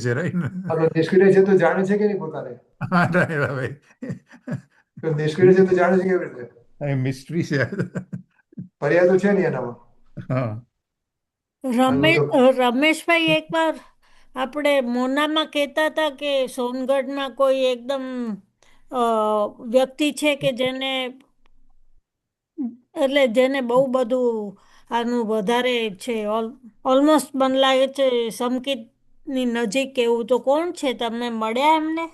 છે રાઈટ ને? આ તો નિષ્ક્રિય છે તો જાણે છે કે નહીં પોતાને? હા રાઈટ ભાઈ, તો નિષ્ક્રિય છે તો જાણે છે કેવી રીતે? મિસ્ટ્રી છે. પર્યાય તો છે નહીં એનામાં. હા આનું તો રમેશભાઈ એકવાર આપણે મોનામાં કહેતા હતા કે સોનગઢમાં કોઈ એકદમ વ્યક્તિ છે કે જેને બહુ બધું આનું વધારે છે, ઓલમોસ્ટ મને લાગે છે સમકિત ની નજીક એવું તો કોણ છે? તમને મળ્યા એમને?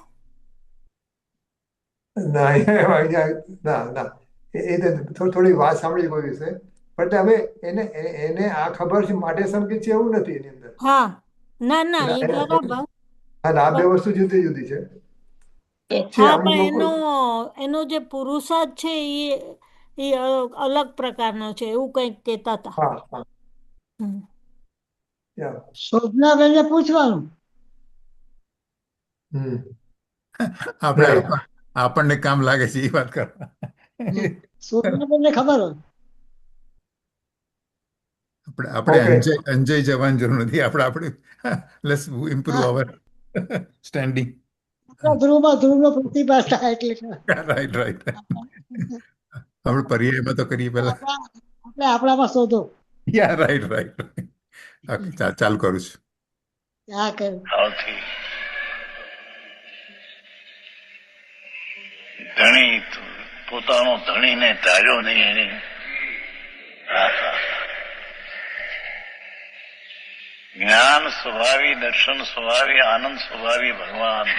ના ના ના એ તો થોડી વાત સાંભળી કોઈ વિશે, પણ હવે એને આ ખબર છે માટે સમજે છે એવું નથી એની અંદર. હા, ના ના, એ અને બરાબર. અને આ બે વસ્તુ જુદી જુદી છે. હા, અમુક પણ લોકો એનો જે પુરુષાર્થ છે એ અલગ પ્રકારનો છે એવું કંઈક કહેતા હતા. હા હા હમ. yeah, શોભનાબેનને પૂછવાનું. આપણે right. આપણને કામ લાગે છે એ વાત કરવા. શોભનાબેનને ખબર હોય. આપણે Okay. અંજાઈ જવાની જરૂર નથી. આપણે લેટ્સ ઇમ્પ્રુવ હા, અવર સ્ટેન્ડિંગ. આપણા ધ્રુવનો પ્રતિભાસ થાય એટલે રાઈટ રાઈટ. આપણે પર્યાયમાં તો કરીએ પહેલા. આપણે આપણામાં શોધો. યા રાઈટ રાઈટ. ચાલુ કરું છું. હા કે ભાવથી ધણી પોતાનો ધણીને ધાર્યો નહીં એને. આહા. જ્ઞાન સ્વભાવી, દર્શન સ્વભાવી, આનંદ સ્વભાવી ભગવાન.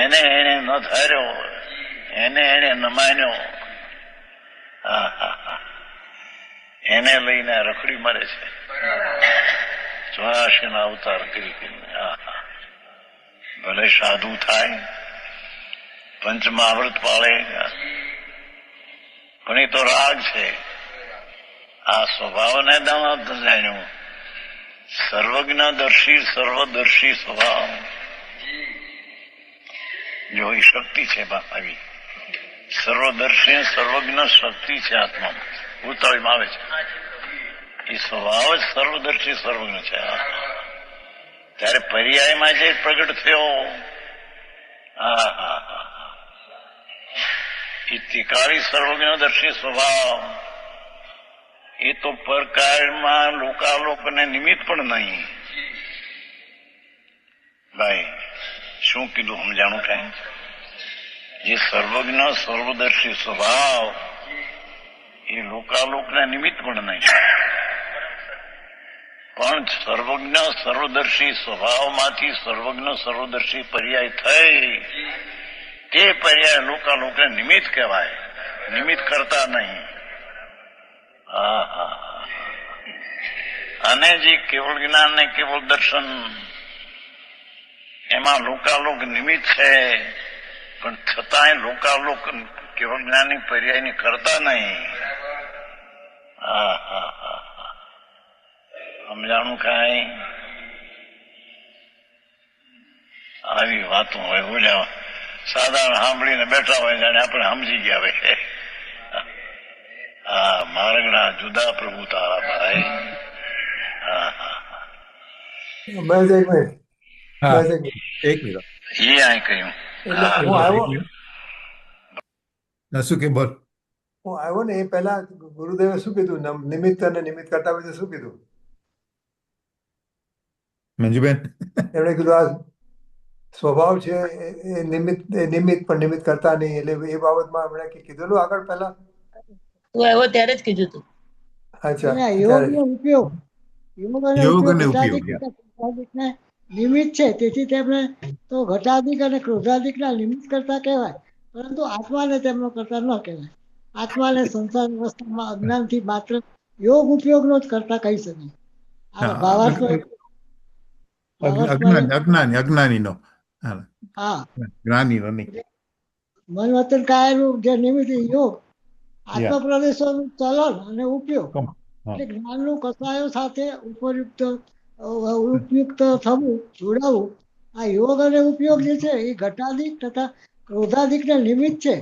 એને ન ધાર્યો, એને ન માન્યો. આહા. એને લઈને રખડી મરે છે. 84 અવતાર કરી કરીને. આહા. ભલે સાધુ થાય, પંચમહાવૃત પાળે, પણ એ તો રાગ છે. આ સ્વભાવને જાણ્યું. સર્વજ્ઞદર્શી સર્વદર્શી સ્વભાવ. જો એ શક્તિ છે આવી સર્વદર્શી સર્વજ્ઞ શક્તિ છે આત્મામાં, ઉતાવળીમાં આવે છે. એ સ્વભાવ જ સર્વદર્શી સર્વજ્ઞ છે. ત્યારે પર્યાયમાં જે પ્રગટ થયો, એ ત્રિકાળી સર્વજ્ઞદર્શી સ્વભાવ, એ તો પરકાળમાં લોકાલોકને નિમિત્ત પણ નહીં. ભાઈ શું કીધું સમજાણું કઈ? જે સર્વજ્ઞ સર્વદર્શી સ્વભાવ એ લોકાલોકના નિમિત્ત પણ નહીં, પણ સર્વજ્ઞ સર્વદર્શી સ્વભાવમાંથી સર્વજ્ઞ સર્વદર્શી પર્યાય થઈ, તે પર્યાય લોકાલોકને નિમિત્ત કહેવાય, નિમિત્ત કરતા નહીં. અને જે કેવળ જ્ઞાન ને કેવળ દર્શન, એમાં લોકાલોક નિમિત્ત છે, પણ છતાંય લોકાલોક કેવળ જ્ઞાનની પર્યાયની કરતા નહીં. સમજાણું કાંઈ? આવી વાતો હોય બોલ્યા સાધારણ સાંભળીને બેઠા હોય જાણે આપણે સમજી ગયા હોય. હા, માર્ગના જુદા પ્રભુ તારા ભાઈ. બસ એક મિનિટ. હા, બસ એક મિનિટ. એક મિનિટ. એ અહીં કહ્યું. એટલે હું આવ્યો શું કે બોલ. ને એ પહેલા ગુરુદેવે શું કીધું? નિમિત્ત અને નિમિત્ત કરતા વિશે શું કીધું? મંજુબેન, એમણે કીધું આ સ્વભાવ છે એ નિમિત્ત પણ નિમિત્ત કરતા નહીં, એટલે એ બાબતમાં એમણે કીધેલું આગળ પહેલા. તું આવ્યો ત્યારે જ કીધું તું. અચ્છા, યોગનો ઉપયોગ યોગ અને ઉપયોગ, ઘટાદિકને નિમિત્ત છે, તેથી તેમને તો ઘટાદિક અને ક્રોધાદિકના નિમિત્ત કરતા કહેવાય, પરંતુ આત્માને તેમનો કરતા ન કહેવાય. આત્માને સંસાર અવસ્થામાં અજ્ઞાનથી માત્ર યોગ ઉપયોગનો જ કરતા કહી શકાય. આ ભાવાર્થમાં અજ્ઞાનીનો. હા, જ્ઞાનીનો નહીં. મન વતન કાયાનું જે નિમિત્ત યોગ, આત્મ પ્રદેશોનું ચલન અને ઉપયોગ, એટલે જ્ઞાનનું કસાયો સાથે ઉપયુક્ત થવું, જોડાવું. આ યોગ અને ઉપયોગ જે છે એ ઘટાદિક તથા ક્રોધાદિકના નિમિત્ત છે,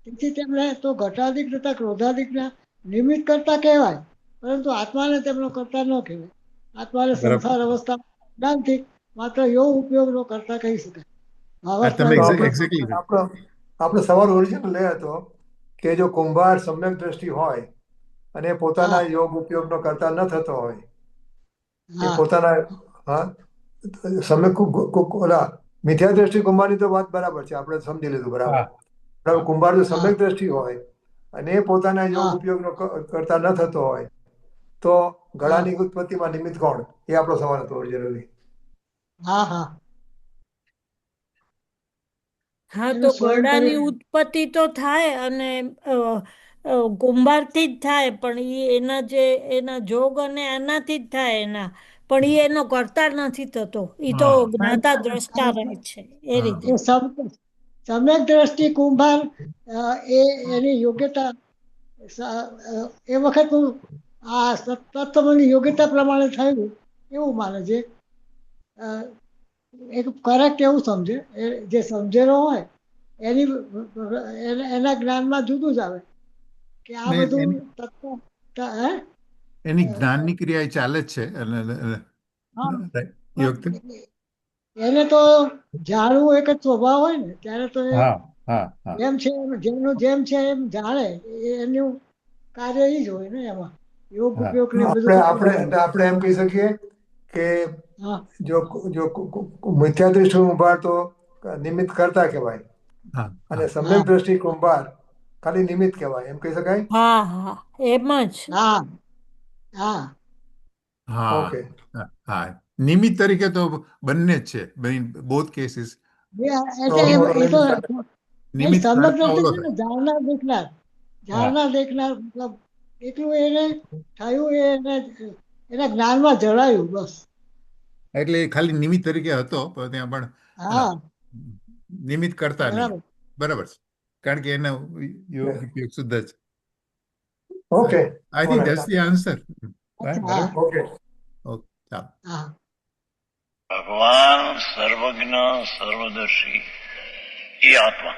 તેથી તેમને તો ઘટાદિક તથા ક્રોધાદિકના નિમિત્ત કરતા કહેવાય, પરંતુ આત્માને તેમનો કરતા ન કહેવાય. આત્માને સંસાર અવસ્થા જ્ઞાનથી માત્ર યોગ ઉપયોગનો કરતા કહી શકાય. આપણો સવાલ ઓરિજિનલ એ હતો કે જો કુંભાર સમ્યક દ્રષ્ટિ હોય અને પોતાના યોગ ઉપયોગનો કરતા ન થતો હોય, એ પોતાના સમ્યક મિથ્યા દ્રષ્ટિ કુંભારની તો વાત બરાબર છે, આપણે સમજી લીધું બરાબર. કુંભાર જો સમ્યક દ્રષ્ટિ હોય અને એ પોતાના યોગ ઉપયોગનો કરતા ન થતો હોય, તો ઘડાની ઉત્પત્તિમાં નિમિત્ત કોણ? એ આપણો સવાલ હતો ઓરિજિનલી. હા હા હા, એનું તો સ્વયં ઘડાની ઉત્પત્તિ તો થાય અને કુંભારથી જ થાય, પણ એના જોગ અને એનાથી જ થાય એના, પણ એનો કરતા નથી થતો. એ તો હા જ્ઞાતા દ્રષ્ટા રહે છે એ હા રીતે. એ સમ્યક દ્રષ્ટિ કુંભાર એ એની યોગ્યતા એ વખતનું આ તત્વની યોગ્યતા પ્રમાણે થયું એવું માને છે. અ, એક કરેક્ટ એવું સમજે, જે સમજેલો હોય એના જ્ઞાનમાં જુદું જ આવે કે આ ને બધું એની હે એની જ્ઞાનની ક્રિયા એ ચાલે જ છે હા એ વખતે. એને તો જાણવું એક જ સ્વભાવ હોય ને, ત્યારે તો એ હા હા હા જેમ છે જેમનું જેમ છે એમ જાણે, એનું કાર્ય એ જ હોય ને એમાં યોગ હા ઉપયોગ ને બધું આપણે કરવું આપણે હોય. આપણે એમ કહી શકીએ કે હા જો જો મિથ્યા દૃષ્ટિ કુંભાર તો નિમિત્ત કરતા કહેવાય, હા અને હા હા સમ્યક દ્રષ્ટિ કુંભાર ખાલી નિમિત્ત કહેવાય, એમ કહી શકાય. હા હા, એમ જ. હા હા હા ઓકે. હા હા. નિમિત્ત તરીકે તો બંને જ છે, બોથ કેસીસ. એટલે એ તો નહીં, નિમિત્ત સમ્યક કરતા દ્રષ્ટિ ઓલો છે ને, થાય. જાણનાર દેખનાર, હા જાણનાર દેખનાર મતલબ એટલું એને થયું, એના જ્ઞાનમાં જળાયું બસ. એટલે એ ખાલી નિમિત્ત તરીકે હતો, પણ ત્યાં પણ હા, હા નિમિત્ત કરતા નહીં. બરાબર. બરાબર છે, કારણ કે એનો ઉપયોગ શુદ્ધ જ. Okay. I think that's the answer. અચ્છા હા બરાબર. ઓકે. ઓકે, ચાલો. હા ભગવાન સર્વજ્ઞ સર્વદર્શી એ આત્મા,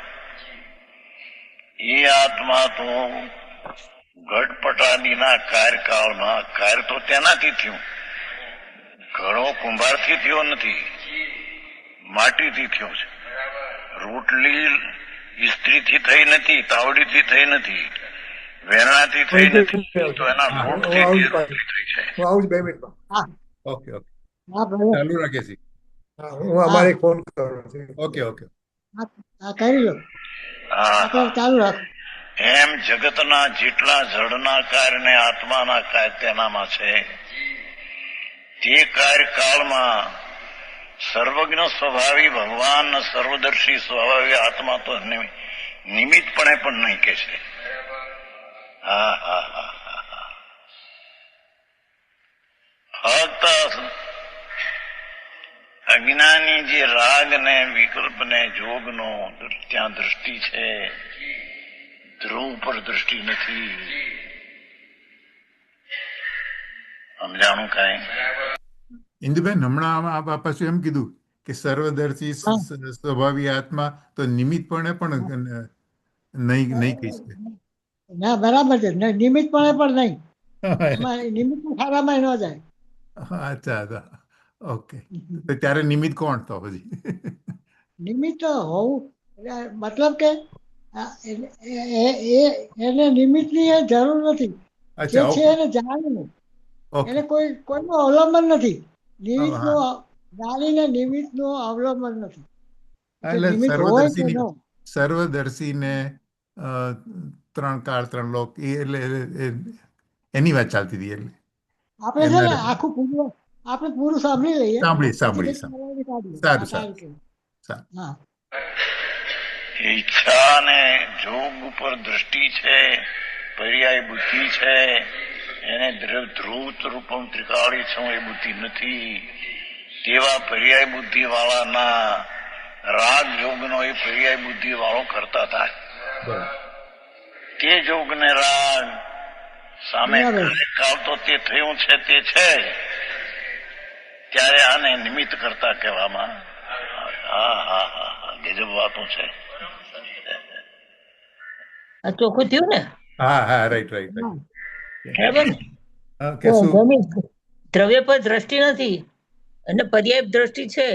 એ આત્મા તો ઘટપટાદીના કાર્યકાળમાં કાર્ય તો તેનાથી થયું. ઘણો કુંભારથી થયો નથી, માટીથી થયો છે. રોટલી ઇસ્ત્રીથી થઈ નથી, તાવડીથી થઈ નથી, વેરણાથી થઈ નથી, તો એના હું લોટથી આવું તે જ રોટલી થઈ છે. હું આવું જ 2 મિનિટમાં. હા ઓકે ઓકે, હા બરાબર. ચાલુ રાખીએ છીએ. હા, હું હા અમારે ફોન કરવાનો છે. Okay okay. હા હા, કરી લો. હા આપણે ચાલુ રાખો. એમ જગતના જેટલા જળના કાર્ય ને આત્માના કાર્ય તેનામાં છે, તે કાર્યકાળમાં સર્વજ્ઞ સ્વભાવી ભગવાન સર્વદર્શી સ્વભાવી આત્મા તો નિમિત્તપણે પણ નહીં કે છે. હા હા હા હા હા. ફક્ત અજ્ઞાની જે રાગ ને વિકલ્પ ને જોગ નો ત્યાં દ્રષ્ટિ છે, ધ્રુવ પર દ્રષ્ટિ નથી. સમજાણું કઈ? ઇન્દુબેન, હમણાં પાછું એમ કીધું કે સર્વદર્શી હા સ્વભાવી આત્મા તો નિમિત્તપણે પણ નહીં નહીં કહી શકે. ના બરાબર છે, નિમિત્તપણે પણ નહીં. એમાં નિમિત્ત ખારામાં ન જાય. અચ્છા અચ્છા, ઓકે. તો ત્યારે નિમિત્ત કોણ તો પછી? નિમિત્ત હોવું મતલબ કે એને નિમિત્તની એ જરૂર નથી. જે અચ્છા, છે ઓકે એને જાણવું, ઓકે. એને કોઈનું અવલંબન નથી. હા, નિમિત્તનું જાણીને નિમિત્તનું અવલંબન નથી. એટલે એટલે નિમિત્ત હોય કે ન હોય. સર્વદર્શીને અ, 3 કાળ 3 લોક એટલે એની વાત ચાલતી હતી. એટલે આપણે છે એમના ને આખું પૂરું આપણે પૂરું સાંભળી લઈએ, સાંભળી પછી સાંભળી કંઈક સાંભળી. નવાઈ કાઢીએ. સારું આ સારું રીતે. સારું. હા ઈચ્છા અને જોગ ઉપર દ્રષ્ટિ છે, પર્યાય બુદ્ધિ છે, એને ધ્રુવ રૂપમ ત્રિકાળી છું એ બુદ્ધિ નથી. તેવા પર્યાય બુદ્ધિ વાળાના રાગ યોગનો એ પર્યાય બુદ્ધિ વાળો કરતા થાય. બરાબર. તે જોગ ને રાગ સામે બરાબર. કાર્યકાળ તો તે થયું છે તે છે, ત્યારે આને નિમિત્ત કરતા કહેવામાં. હા હા હા હા, ગજબ વાતો છે. આ ચોખ્ખું થયું ને? હા હા, રાઈટ રાઈટ હા રાઈટ. બરાબર ને? કે શું ગમે દ્રવ્ય પર દ્રષ્ટિ નથી અને પર્યાય દ્રષ્ટિ છે.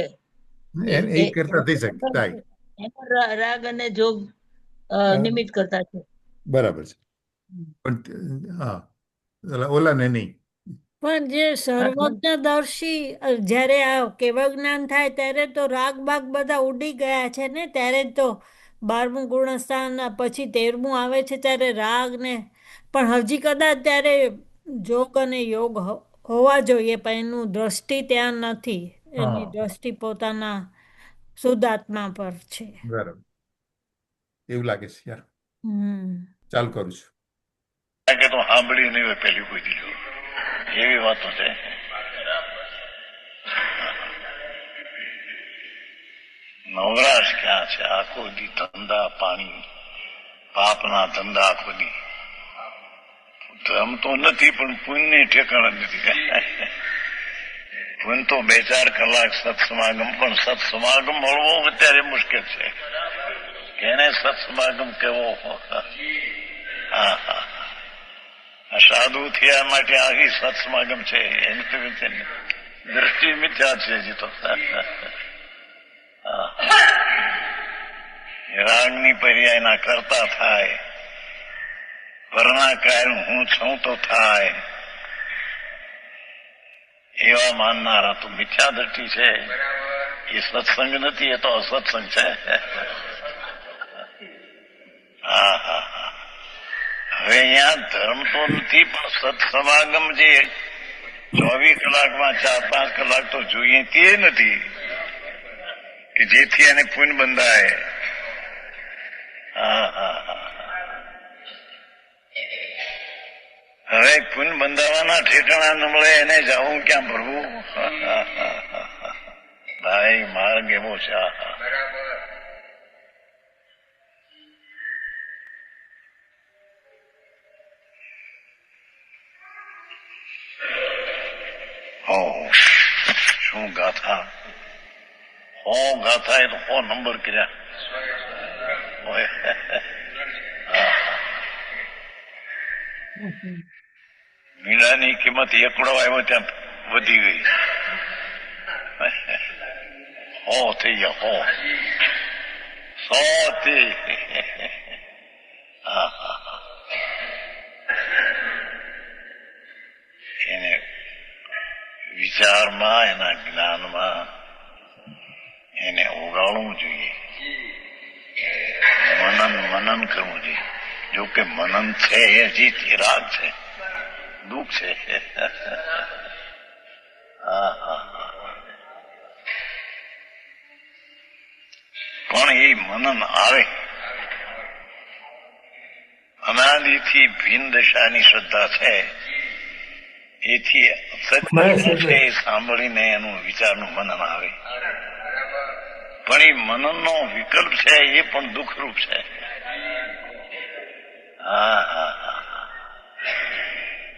એ કરતા થઈ શકે થાય. એમાં રાગ અને જોગ નિમિત્ત કરતા છે. બરાબર છે, પણ હા, ઓલાને નહીં. પણ જે સર્વજ્ઞદર્શી જ્યારે આ કેવળ જ્ઞાન થાય ત્યારે તો રાગ બાગ બધા ઉડી ગયા છે ને, ત્યારે તો 12મું ગુણસ્થાન પછી 13મું આવે છે ત્યારે રાગ ને, પણ હજી કદાચ ત્યારે જોગ અને યોગ હોવા જોઈએ, પણ એનું દ્રષ્ટિ ત્યાં નથી. એની હા દ્રષ્ટિ પોતાના શુદ્ધાત્મા પર છે. બરાબર એવું લાગે છે યાર. હમ ચાલુ કરું છું. કે તો સાંભળી નહીં હોય પેલી કોઈ દીધો એવી વાતો છે. નવરાશ ક્યાં છે? આખો દી ધંધા પાણી, પાપના ધંધા આખો દી. ધર્મ તો નથી પણ પુણ્ય ઠેકાણા નથી. પુણ્ય તો 2-4 કલાક સત્સમાગમ, પણ સત્સમાગમ મળવો અત્યારે મુશ્કેલ છે. કેને સત્સમાગમ કેવો? હા હા, સાધુ થયા માટે આખી સત્સમાગમ છે. એની તો દ્રષ્ટિ મિથ્યા છે હજી તો. રાગની પર્યાયના કરતા થાય, પરના કાયમ હું છું તો થાય, એવા માનનારા તો મિથ્યા દ્રષ્ટિ છે. એ સત્સંગ નથી, એ તો અસત્સંગ છે. હા હા હા. હવે અહીંયા ધર્મ તો નથી, પણ સત્સમાગમ જે 24 કલાકમાં 4-5 કલાક તો જોઈએ તે નથી કે જેથી એને પુણ્ય બંધાય. હા હા હા. હવે પુણ્ય બંધાવાના ઠેકાણા ન મળે એને જવું ક્યાં ભરવું? ભાઈ માર્ગ એવો છે. શું ગાથા? ગાથા એ તો 100 નંબર કર્યા. મીંડાની કિંમત એકડો આવ્યો ત્યાં વધી ગઈ. થઈ ગયા 100 થી. એને વિચારમાં, એના જ્ઞાનમાં એને ઉગાડવું જોઈએ. મનન કરવું જોઈએ. જો કે મનન છે એ હજી રાગ છે, દુઃખ છે. પણ એ મનન આવે. અનાદિથી ભિન્ન દશાની શ્રદ્ધા છે. એથી સત્ય છે એ સાંભળીને એનું વિચારનું મનન આવે. પણ એ મનનનો વિકલ્પ છે એ પણ દુઃખરૂપ છે.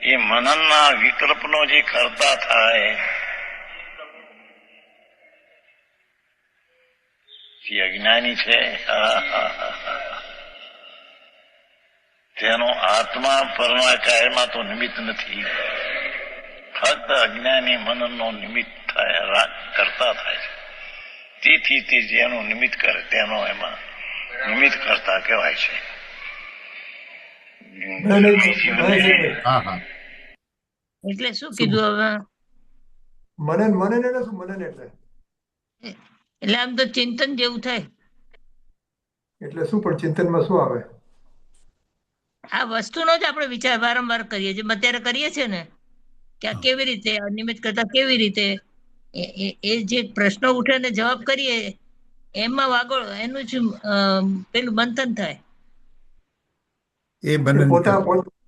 એ મનનના વિકલ્પનો જે કરતા થાય તે અજ્ઞાની છે. તેનો આત્મા પરના કાયમાં તો નિમિત્ત નથી, ફક્ત અજ્ઞાની મનનનો નિમિત્ત કરતા થાય છે. તેથી તે જેનું નિમિત્ત કરે તેનો એમાં નિમિત્ત કરતા કહેવાય છે. હા હા. એટલે શું કીધું હવે? મનન એટલે શું? મનન એટલે આમ તો ચિંતન જેવું થાય. એટલે શું? પણ ચિંતનમાં શું આવે? આ વસ્તુનો જ આપણે વિચાર વારંવાર કરીએ છીએ, અત્યારે કરીએ છીએ ને, કે આ કેવી રીતે અનિયમિત કરતા કેવી રીતે એ જે પ્રશ્નો ઉઠે ને જવાબ કરીએ એમાં વાગોળ એનું જ પેલું મંથન થાય. એ મનન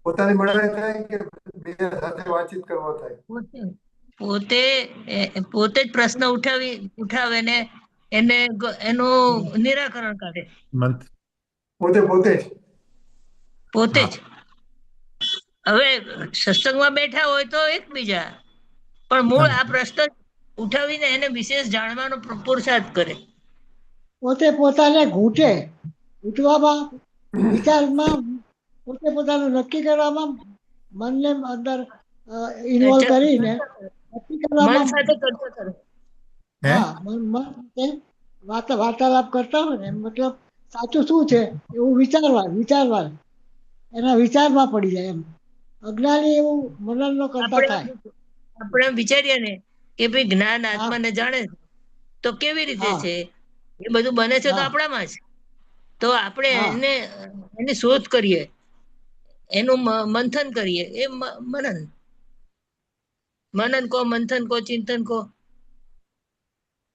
પોતાની મળે થાય કે બીજા સાથે વાતચીત કરવો થાય? પોતે જ પ્રશ્ન ઉઠાવે ને એનું નિરાકરણ કાઢે. પોતે જ. હવે સત્સંગમાં બેઠા હોય તો એકબીજા, પણ મૂળ આ પ્રશ્ન ઉઠાવીને એને વિશેષ જાણવાનો પુરુષાર્થ કરે. પોતે પોતાને ઘૂંટવામાં, વિચારમાં પોતે પોતાનું નક્કી કરવામાં, મનને અંદર ઇન્વોલ્વ કરીને નક્કી કરવામાં, વાર્તાલાપ કરતા હોય ને, મતલબ સાચું શું છે એવું વિચારવા એના વિચારમાં પડી જાય. એમ અજ્ઞાની એવું મનન નો કરતા થાય. આપણે વિચારીએ ને કે ભાઈ જ્ઞાન આત્માને જાણે તો કેવી રીતે છે, એ બધું બને છે તો આપણામાં જ. તો આપણે એની શોધ કરીએ, એનું મંથન કરીએ, એ મનન કો, મંથન કો, ચિંતન કો.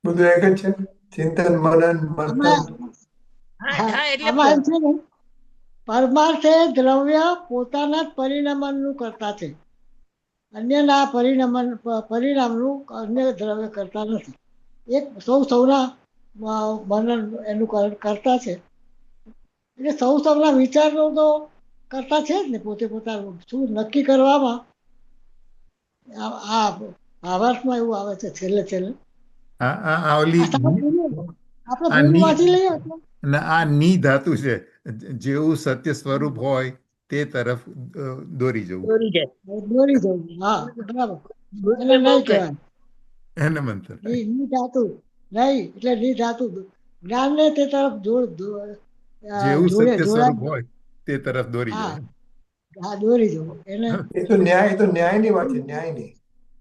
બધું એક જ છે. ચિંતન, મનન, મંથન. આમાં હા એટલે આમાં એમ છે ને, પરમાર્થ એ દ્રવ્ય પોતાના જ પરિણમનનું કરતા છે. અન્યના પરિણામનું અન્ય દ્રવ્ય કરતા નથી. એક સૌના મનન એનું કરતા છે. એટલે સૌના વિચારનો તો કરતા છે જ ને, પોતે પોતાનું શું નક્કી કરવામાં. આ ભાવાર્થમાં એવું આવે છે છેલ્લે. આ ઓલી આપણે આ ભૂલ ની વાંચી લઈએ એટલે આ ની ધાતુ છે. જેવું સત્ય સ્વરૂપ હોય તે તરફ દોરી જવું, દોરી જાય. દોરી જવું. હા, બરાબર. એને બહુ નહીં કે કહેવાય એને મંત્ર. ની ધાતુ નહીં, એટલે ની ધાતુ જ્ઞાનને તે તરફ જેવું સત્ય સ્વરૂપ જોડાય. હોય તે તરફ દોરી હા, જવું. હા, દોરી જવું એને. એ તો ન્યાયની વાત છે, ન્યાયની.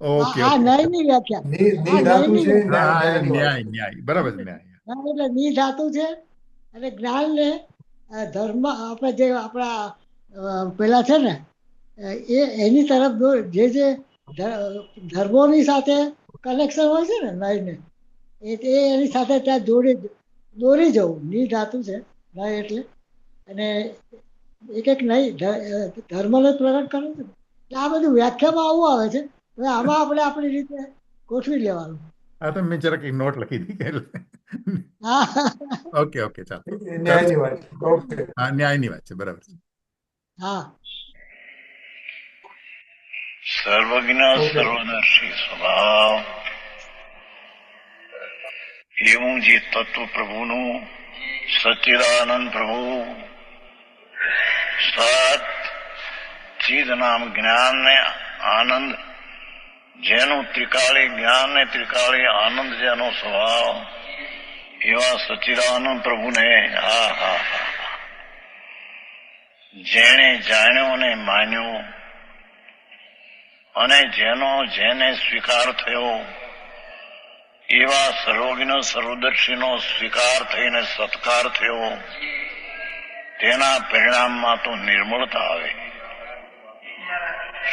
ઓકે આ ઓકે. ન્યાયની વ્યાખ્યા. ની ધાતુ છે, હા ન્યાયની વાત ન્યાય છે. ન્યાય બરાબર છે, ન્યાય. હા, એટલે ની ધાતુ છે. અને જ્ઞાનને ધર્મ આપણે જે આપણા પેલા છે ને એની તરફ જે ધર્મોની સાથે કનેક્શન હોય છે ને નયને, એ એની સાથે ત્યાં દોરી જવું. ની ધાતુ છે નય એટલે. અને એક નહીં ધર્મને પ્રગટ કરે છે. એટલે આ બધું વ્યાખ્યામાં આવું આવે છે. હવે આમાં આપણે આપણી રીતે ગોઠવી લેવાનું. આ તો મેં જરાક એક નોટ લખી હતી એટલે. હા, ઓકે ઓકે ચાલો. એ ન્યાયની વાત છે. ઓકે. હા ન્યાયની વાત છે, બરાબર છે. હા. સર્વજ્ઞ સર્વદર્શી સ્વભાવ એવું જે તત્વ પ્રભુનું સચ્ચિદાનંદ પ્રભુ સત ચિદ નામ જ્ઞાન ને આનંદ, જેનું ત્રિકાળી જ્ઞાન ને ત્રિકાળી આનંદ જેનો સ્વભાવ, એવા સચ્ચિદાનંદ પ્રભુને જેણે જાણ્યો ને માન્યો અને જેને સ્વીકાર થયો, એવા સર્વજ્ઞ સર્વદર્શીનો સ્વીકાર થઈને સત્કાર થયો, તેના પરિણામમાં તો નિર્મળતા આવે,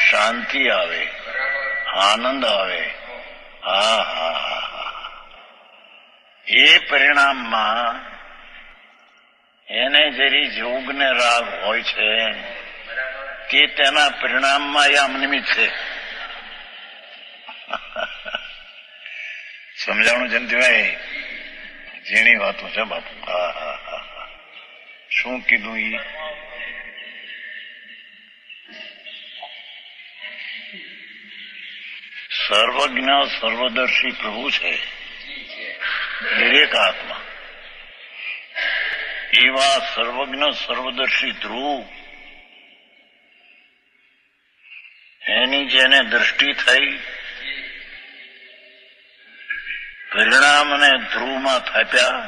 શાંતિ આવે, આનંદ આવે. એ પરિણામમાં એને જરી જોગ ને રાગ હોય છે તે તેના પરિણામમાં આમ નિમિત્ત છે. સમજાણું જંતુભાઈ? ઝીણી વાતો છે બાપુ. શું કીધું ઈ? સર્વજ્ઞ સર્વદર્શી પ્રભુ છે દરેક આત્મા. એવા સર્વજ્ઞ સર્વદર્શી ધ્રુવ, એની જેને દ્રષ્ટિ થઈ, પરિણામને ધ્રુવમાં થાપ્યા,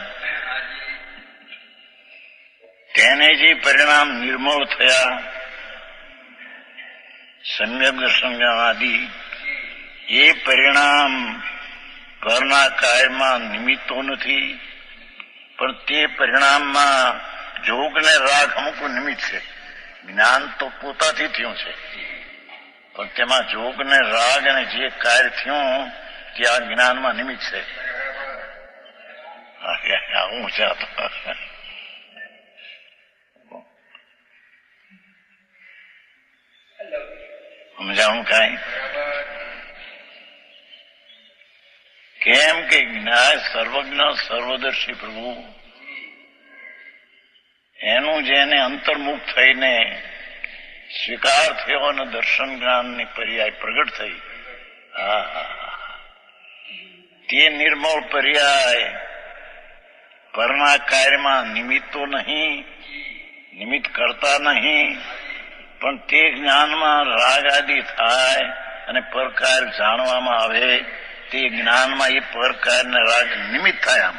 તેને જે પરિણામ નિર્મળ થયા, સમ્યક દર્શન આદિ, એ પરિણામ પરના કાયમાં નિમિત્તો નથી, પણ તે પરિણામમાં જોગ ને રાગ અમુક નિમિત્ત છે. જ્ઞાન તો પોતાથી થયું છે, પણ તેમાં જોગ ને રાગ અને જે કાર્ય થયું તે આ જ્ઞાનમાં નિમિત્ત છે. આવું છે. સમજાવું કાંઈ? કેમ કે જ્ઞાન સર્વજ્ઞ સર્વદર્શી પ્રભુ એનું જેને અંતર્મુખ થઈને સ્વીકાર થયો અને દર્શન જ્ઞાનની પર્યાય પ્રગટ થઈ, તે નિર્મળ પર્યાય પરના કાર્યમાં નિમિત્તો નહીં, નિમિત્ત કરતા નહીં, પણ તે જ્ઞાનમાં રાગ આદિ થાય અને પરકાર જાણવામાં આવે, તે જ્ઞાનમાં એ પરકાર ને રાગ નિમિત્ત થાય. આમ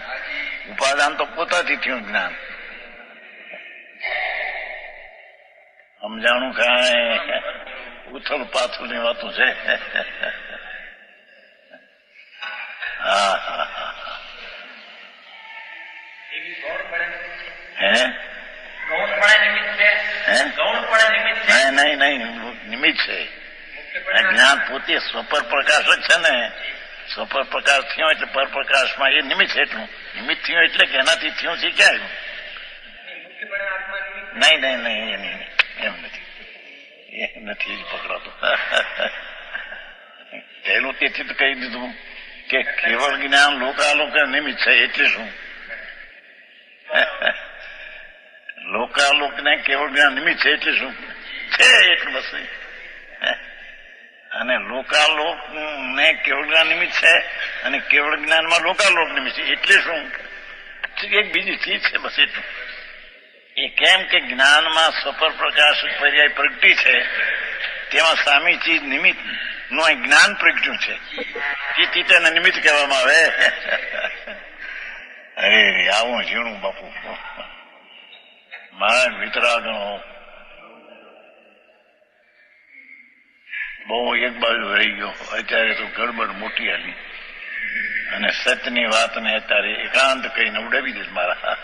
ઉપાદાન તો પોતાથી થયું જ્ઞાન. સમજાણું કાંઈ? ઉથલ પાથલ ની વાતો છે. નહીં નિમિત્ત છે. જ્ઞાન પોતે સ્વપર પ્રકાશક છે ને, સફર પ્રકાશ થયો એટલે પરપ્રકાશમાં એ નિમિત્ત છે એટલું. નિમિત્ત થયું એટલે કે એનાથી થયું છે ક્યાં આવ્યું? નહીં એ નહીં, એમ નથી, એ નથી જ પકડાતો. પહેલું તેથી તો કહી દીધું કે કેવળ જ્ઞાન લોકાલોક નિમિત્ત છે એટલે શું? લોકાલોક ને કેવળ જ્ઞાન નિમિત્ત છે એટલે શું છે એટલું બસ. અને લોકાલોક ને કેવળ જ્ઞાન નિમિત્ત છે અને કેવળ જ્ઞાનમાં લોકાલોક નિમિત્ત છે એટલે શું? એક બીજી ચીજ છે બસ એટલું. એ કેમ કે જ્ઞાનમાં સફર પ્રકાશ પર્યાય પ્રગટી છે, તેમાં સામી ચીજ નિમિત્ત નું જ્ઞાન પ્રગટ્યું છે, તેથી તેને નિમિત્ત કહેવામાં આવે. અરે આવું ઝીણું બાપુ, મારા વિતરાગનો બહુ એક બાજુ રહી ગયો. અત્યારે તો ગડબડ મોટી હાલી અને સત્યની વાતને અત્યારે એકાંત કહીને ઉડાવી દે મારા.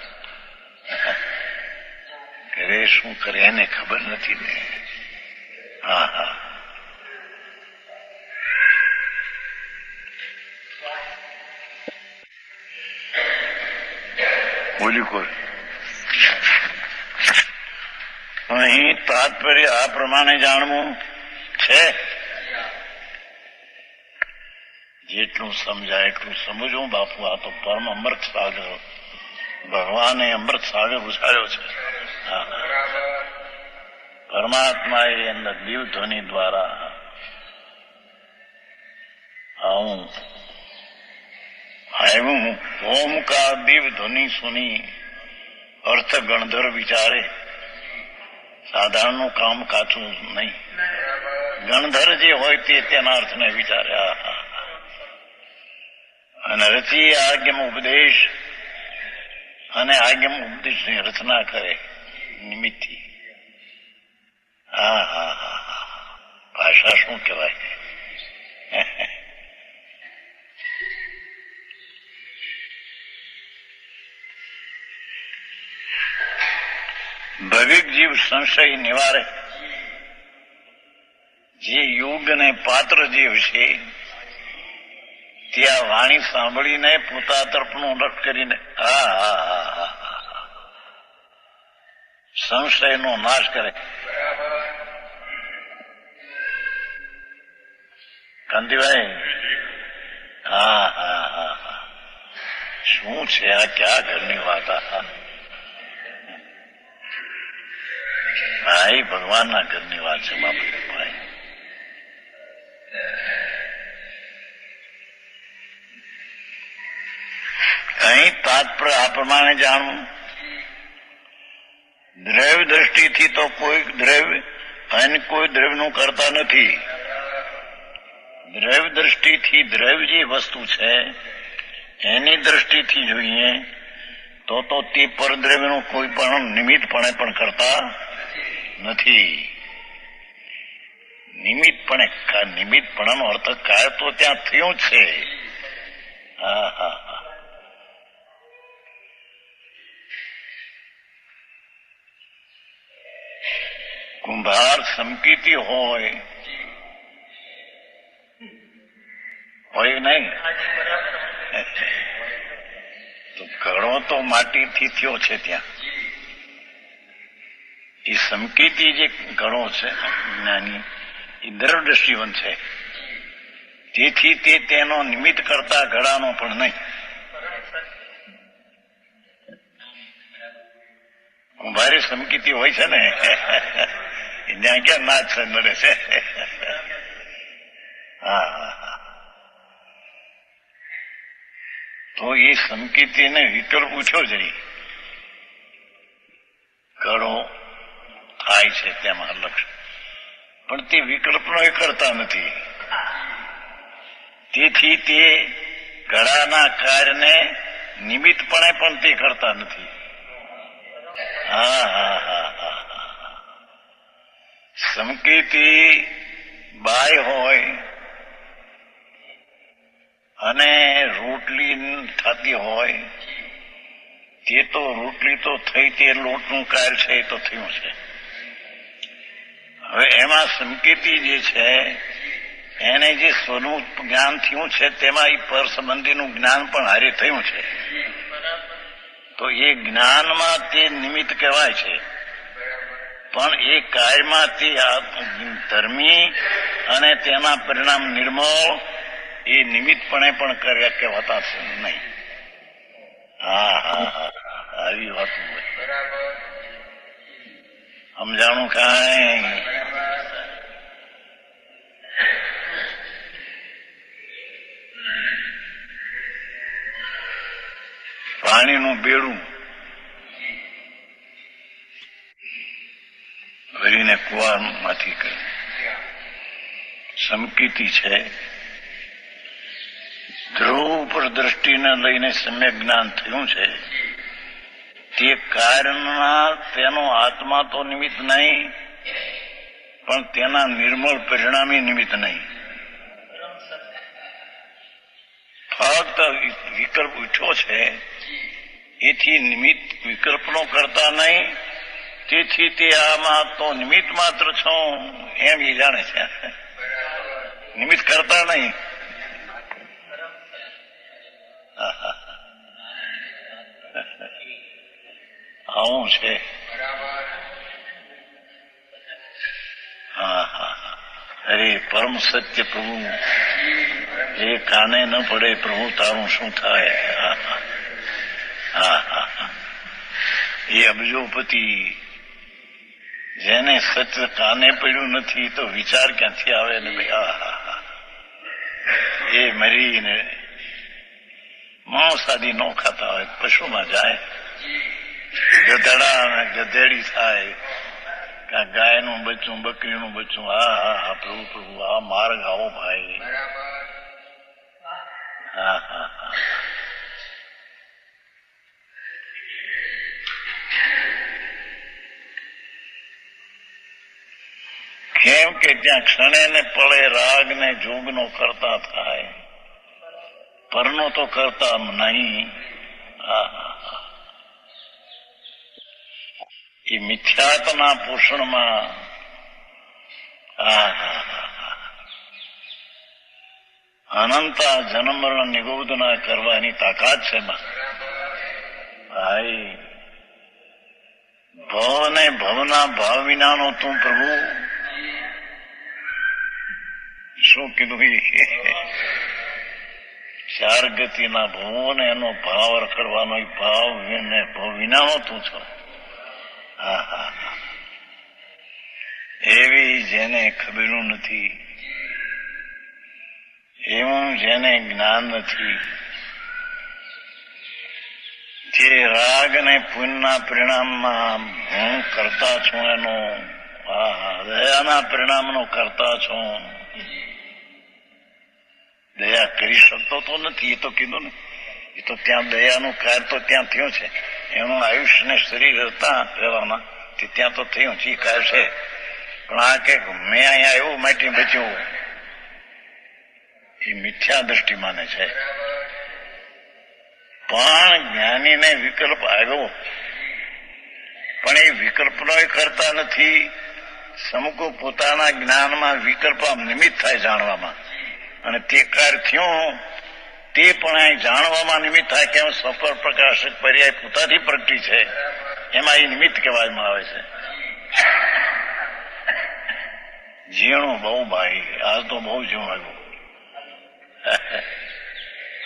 કરે શું કરે એને ખબર નથી ને. હા બોલી કોઈ અહીં તાત્પર્ય આ પ્રમાણે જાણવું છે. જેટલું સમજાય એટલું સમજવું બાપુ. આ તો પરમ અમૃત સાગર, ભગવાને અમૃત સાગર ઉછાળ્યો છે. પરમાત્મા એ અંદર દિવ ધ્વનિ દ્વારા આવું આવ્યું. ઓમકાર દિવ ધ્વનિ સુની અર્થ ગણધર વિચારે. સાધારણનું કામ કાચું નહીં, ગણધર જે હોય તે તેના અર્થને વિચારે. અને રચી આજ્ઞમ ઉપદેશ, અને આજ્ઞમ ઉપદેશની રચના કરે નિમિત્તથી. ભાષા શું કહેવાય? ભવિક જીવ સંશય નિવારે. જે યોગ ને પાત્ર જીવ છે ત્યાં વાણી સાંભળીને પોતા તરફનું લક્ષ કરીને સંશયનો નાશ કરે. કાંતિભાઈ, શું છે આ? ક્યાં ઘરની વાત? ભાઈ ભગવાનના ઘરની વાત છે બાપુ. ભાઈ અહીં તાત્પર્ય આ પ્રમાણે જાણવું. દ્રવ્ય દ્રષ્ટિથી તો કોઈ દ્રવ્ય અને કોઈ દ્રવ્યનું કરતા નથી. દ્રવ્ય દ્રષ્ટિથી દ્રવ્ય જે વસ્તુ છે એની દ્રષ્ટિથી જોઈએ તો તે પરદ્રવ્યનું કોઈ પણ નિમિત્તપણે પણ કરતા નથી. નિમિત્તપણાનો અર્થ કાર્ય તો ત્યાં થયું જ છે. કુંભાર સમકીતી હોય નહીં તો ઘડો તો માટીથી થયો છે. ત્યાં એ સમકીતી જે ઘડો છે જ્ઞાની એ દ્રવ્ય દ્રષ્ટિવંત છે, તેથી તે તેનો નિમિત્ત કરતા ઘડાનો પણ નહીં. કુંભારી સમકીતી હોય છે ને ત્યાં ક્યાં નાચ નડે છે. તો એ સમકીતીને વિકલ્પ પૂછ્યો જ નહીં. ઘડો થાય છે તેમાં લક્ષ, પણ તે વિકલ્પનો એ કરતા નથી. તેથી તે ઘડાના કાર્યને નિમિત્તપણે પણ તે કરતા નથી. સમકીતી બાય હોય અને રોટલી થતી હોય, તે તો રોટલી તો થઈ, તે લોટનું કાર્ય છે એ તો થયું છે. હવે એમાં સંકેતી જે છે એને જે સ્વરૂપ જ્ઞાન થયું છે તેમાં એ પર સંબંધીનું જ્ઞાન પણ હારે થયું છે. તો એ જ્ઞાનમાં તે નિમિત્ત કહેવાય છે, પણ એ કાર્યમાં તે ધર્મી અને તેના પરિણામ નિર્મળ એ નિમિત્તપણે પણ કર્યા કહેવાતા છે નહીં. હા હા હા, આવી વાત સમજાણું કાંઈ? પાણીનું બેડું ભરીને કુવામાંથી કર્યું, સમકીતી છે. ધ્રુવ પર દ્રષ્ટિને લઈને સમ્યક જ્ઞાન થયું છે. તે કારણના તેનો આત્મા તો નિમિત્ત નહીં, પણ તેના નિર્મળ પરિણામી નિમિત્ત નહીં. ફક્ત વિકલ્પ ઉઠ્યો છે એથી નિમિત્ત વિકલ્પનો કરતા નહીં. તેથી તે આમાં તો નિમિત્ત માત્ર છું એમ એ જાણે છે, નિમિત્ત કરતા નહીં. આવું છે. હા હા, અરે પરમ સત્ય પ્રભુ, એ કાને ન પડે પ્રભુ તારું શું થાય. હા હા, એ અબજોપતિ જેને સત્ય કાને પડ્યું નથી તો વિચાર ક્યાંથી આવે ને ભાઈ. એ મરીને માંસ આદિ ન ખાતા હોય, પશુમાં જાય, ગધેડા અને ગધેડી થાય, ગાયનું બચ્ચું, બકરીનું બચ્ચું. હા હા હા, પ્રભુ પ્રભુ, આ માર્ગ આવો ભાઈ. હા હા હા, કેમ કે ત્યાં ક્ષણે ને પળે રાગ ને જોગ નો કરતા થાય, પરનો તો કરતા નહીં. એ મિથ્યાત્વના પોષણમાં અનંત જન્મ મરણ નિગોદના કરવાની તાકાત છે ભાઈ. ભવ ને ભવના ભાવ વિનાનો તું પ્રભુ શું કીધું? ચાર ગતિના ભવો ને એનો ભાવ રખડવાનો ભાવ વિનાનો તું છો. હા હા હા, એવી જેને ખબેલું નથી, એવું જેને જ્ઞાન નથી, જે રાગ ને પુણ્યના પરિણામમાં હું કરતા છું, એનો દયાના પરિણામનો કરતા છું. દયા કરી શકતો તો નથી, એ તો કીધું ને. એ તો ત્યાં દયાનું કાર્ય તો ત્યાં થયું છે. એનું આયુષ્ય ને શરીર હતા રહેવાના, તે ત્યાં તો થયું છે, કાર્ય છે. પણ આ કે મેં અહીંયા એવું માટી બચ્યું, એ મિથ્યા દ્રષ્ટિ માને છે. પણ જ્ઞાનીને વિકલ્પ આવ્યો, પણ એ વિકલ્પનો કરતા નથી. સમૂહ પોતાના જ્ઞાનમાં વિકલ્પ નિમિત્ત થાય જાણવામાં, અને તે કાર્ય થયું તે પણ અહીં જાણવામાં નિમિત્ત થાય કે સફળ પ્રકાશક પર્યાય પોતાથી પ્રગટી છે, એમાં એ નિમિત્ત કહેવામાં આવે છે. ઝીણું બહુ ભાઈ, આજ તો બહુ ઝીણું આવ્યું.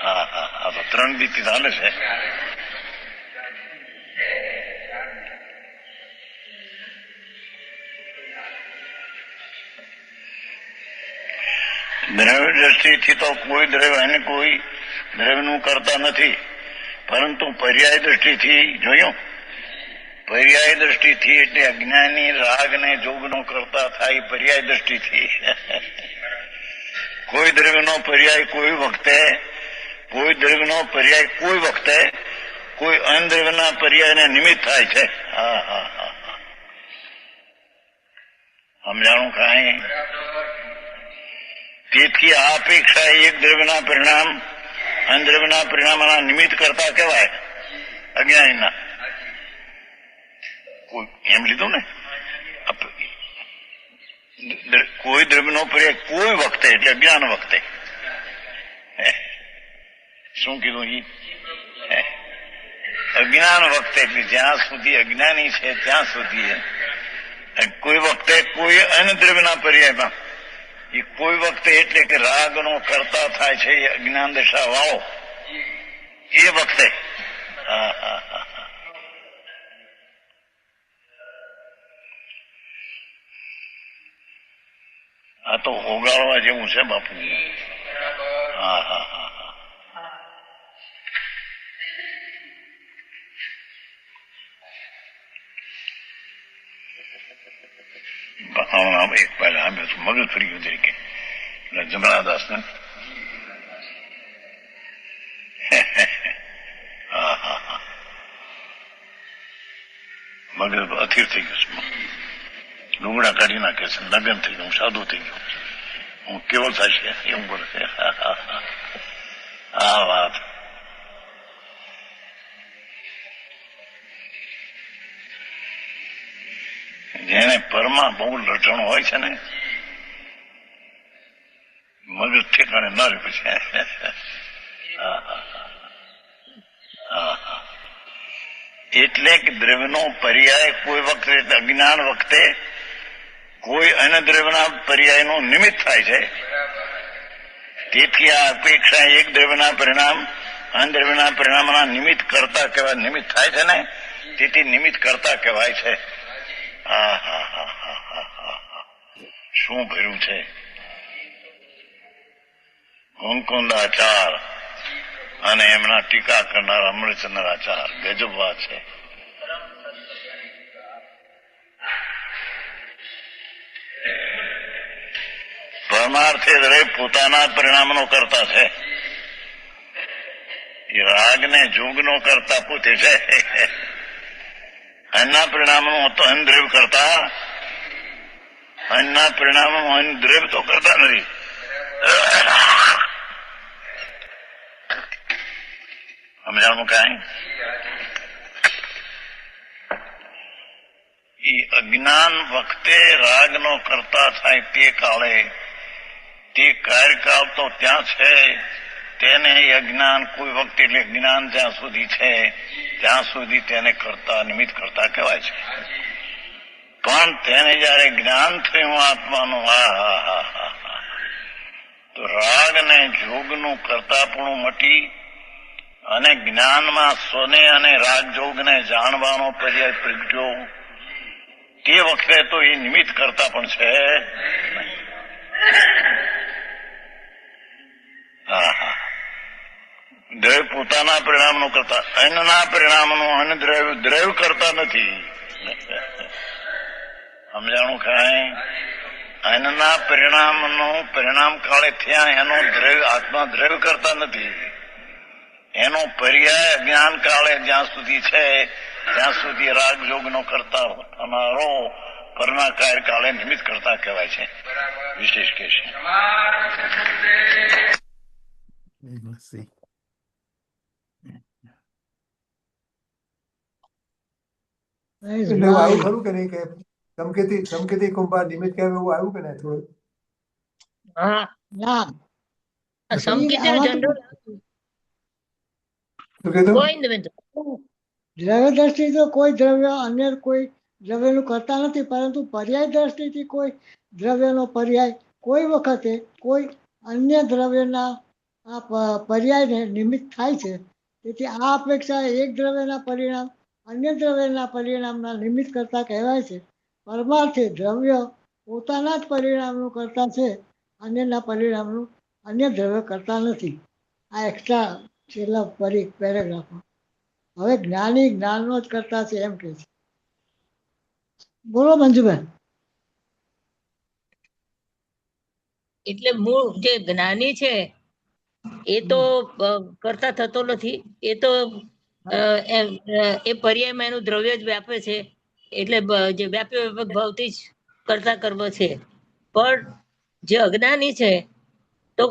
હા હા, આ તો 3 દીથી ચાલે છે. દ્રવ્ય દ્રષ્ટિથી તો કોઈ દ્રવ્ય એને કોઈ દ્રવ્યનું કરતા નથી, પરંતુ પર્યાય દ્રષ્ટિથી જોયું. પર્યાય દ્રષ્ટિથી એટલે અજ્ઞાની રાગ ને જોગનો કરતા થાય. પર્યાય દ્રષ્ટિથી કોઈ દ્રવ્યનો પર્યાય કોઈ વખતે, કોઈ દ્રવ્યનો પર્યાય કોઈ વખતે કોઈ અનદ્રવ્યના પર્યાયને નિમિત્ત થાય છે. હા હા હા, સમજાણું કાંઈ? તેથી આ અપેક્ષા એક દ્રવ્યના પરિણામ અનદ્રવ્યના પરિણામના નિમિત્ત કરતા કહેવાય અજ્ઞાનીના. એમ લીધું ને, કોઈ દ્રવ્યનો પર્યાય કોઈ વખતે એટલે અજ્ઞાન વખતે. શું કીધું ઈ? અજ્ઞાન વખતે એટલે જ્યાં સુધી અજ્ઞાની છે ત્યાં સુધી કોઈ વખતે કોઈ અન્ય દ્રવ્યના પર્યાયમાં એ કોઈ વખતે એટલે કે રાગનો કરતા થાય છે એ અજ્ઞાન દશા વાળો એ વખતે. હા હા હા. આ તો ઓગાળવા જેવું છે બાપુ. હા હા હા. એક પહેલા મગજ ફરી ગયું તરીકે જમણાદાસ ને. હા હા હા. મગજ અથિર થઈ ગયું. ડુંગળા કાઢી નાખે છે, લગ્ન થઈ ગયું, સાદું થઈ ગયું, હું કેવળ થશે એવું બોલે છે. આ વાત જેને પરમાં બહુ લટણ હોય છે ને મગજ ઠેકાણે ના રહે પછી. એટલે કે દ્રવ્યનો પર્યાય કોઈ વખતે અજ્ઞાન વખતે કોઈ અન્ય દ્રવ્યના પર્યાયનું નિમિત્ત થાય છે. તેથી આ અપેક્ષા એક દ્રવ્યના પરિણામ અન્ય દ્રવ્યના પરિણામના નિમિત્ત કરતા કહેવાય. નિમિત્ત થાય છે ને તેથી નિમિત્ત કરતા કહેવાય છે. હા હા હા હા હા હા. શું ભર્યું છે મુકુંદાચાર અને એમના ટીકા કરનાર અમૃતચંદ્રાચાર. ગજબ વાત છે. પરમાર્થે દરેક પોતાના પરિણામનો કરતા છે. એ રાગને જોગનો કરતા પોતે છે. અન્ના પરિણામનો તો અનદ્રવ્ય કરતા, અન્ના પરિણામો અનદ્રવ્ય તો કરતા નથી. સમજાણું કાંઈ? એ અજ્ઞાન વખતે રાગનો કરતા થાય તે કાળે તે કાર્યકાળ તો ત્યાં છે. તેને અજ્ઞાન કોઈ વખતે એટલે જ્ઞાન જ્યાં સુધી છે ત્યાં સુધી તેને કરતા નિમિત્ત કરતા કહેવાય છે. પણ તેને જયારે જ્ઞાન થયું આત્માનું તો રાગ ને જોગનું કરતાપણું મટી અને જ્ઞાનમાં સ્વને અને રાગ જોગને જાણવાનો પર્યાય પ્રગટ્યો. તે વખતે તો એ નિમિત્ત કરતા પણ છે. હા હા. દ્રવ્ય પોતાના પરિણામનું કરતા, અન્યના પરિણામનું અન્ય દ્રવ્ય કરતા નથી. સમજાણું કાંઈ? અન્યના પરિણામનું પરિણામ કાળે થયા એનો દ્રવ્ય આત્મા દ્રવ્ય કરતા નથી. એનો પર્યાય જ્ઞાન કાળે જ્યાં સુધી છે ત્યાં સુધી રાગ જોગનો કરતા અમારો પરના કાર્ય કાળે નિમિત્ત કરતા કહેવાય છે. વિશેષ કે છે. એટલે એવું આવ્યું ખરું કે નહીં કે સંકેતી કુંભાર નિમિત્ત કહેવાય એવું આવ્યું કે નહીં થોડું? હા, ના સંકેત જનરલ શું કીધું? કોઈ નહીં. દ્રવ્ય દ્રષ્ટિથી કોઈ દ્રવ્ય અન્ય કોઈ દ્રવ્યનું કરતા નથી, પરંતુ પર્યાય દ્રષ્ટિથી કોઈ દ્રવ્યનો પર્યાય કોઈ વખતે કોઈ અન્ય દ્રવ્યના પર્યાયને નિમિત્ત થાય છે. તેથી આ અપેક્ષા એક દ્રવ્યના પરિણામ અન્ય દ્રવ્યના પરિણામના નિમિત્ત કરતા કહેવાય છે. પરમાર્થે દ્રવ્ય પોતાના જ પરિણામનું કરતા છે, અન્યના પરિણામનું અન્ય દ્રવ્ય કરતા નથી. આ એક્સ્ટ્રા છેલ્લા પેરેગ્રાફમાં. હવે જ્ઞાની જ્ઞાનનો જ કરતા છે એમ કે છે. બોલો મંજુભાઈ. એટલે મૂળ જે જ્ઞાની છે એ તો કરતા થતો નથી. એ તો એ પર્યાયમાં એનું દ્રવ્ય જ વ્યાપે છે. એટલે જે વ્યાપ્ય વ્યાપક ભાવથી જ કરતા કર્મ છે. પણ જે અજ્ઞાની છે તો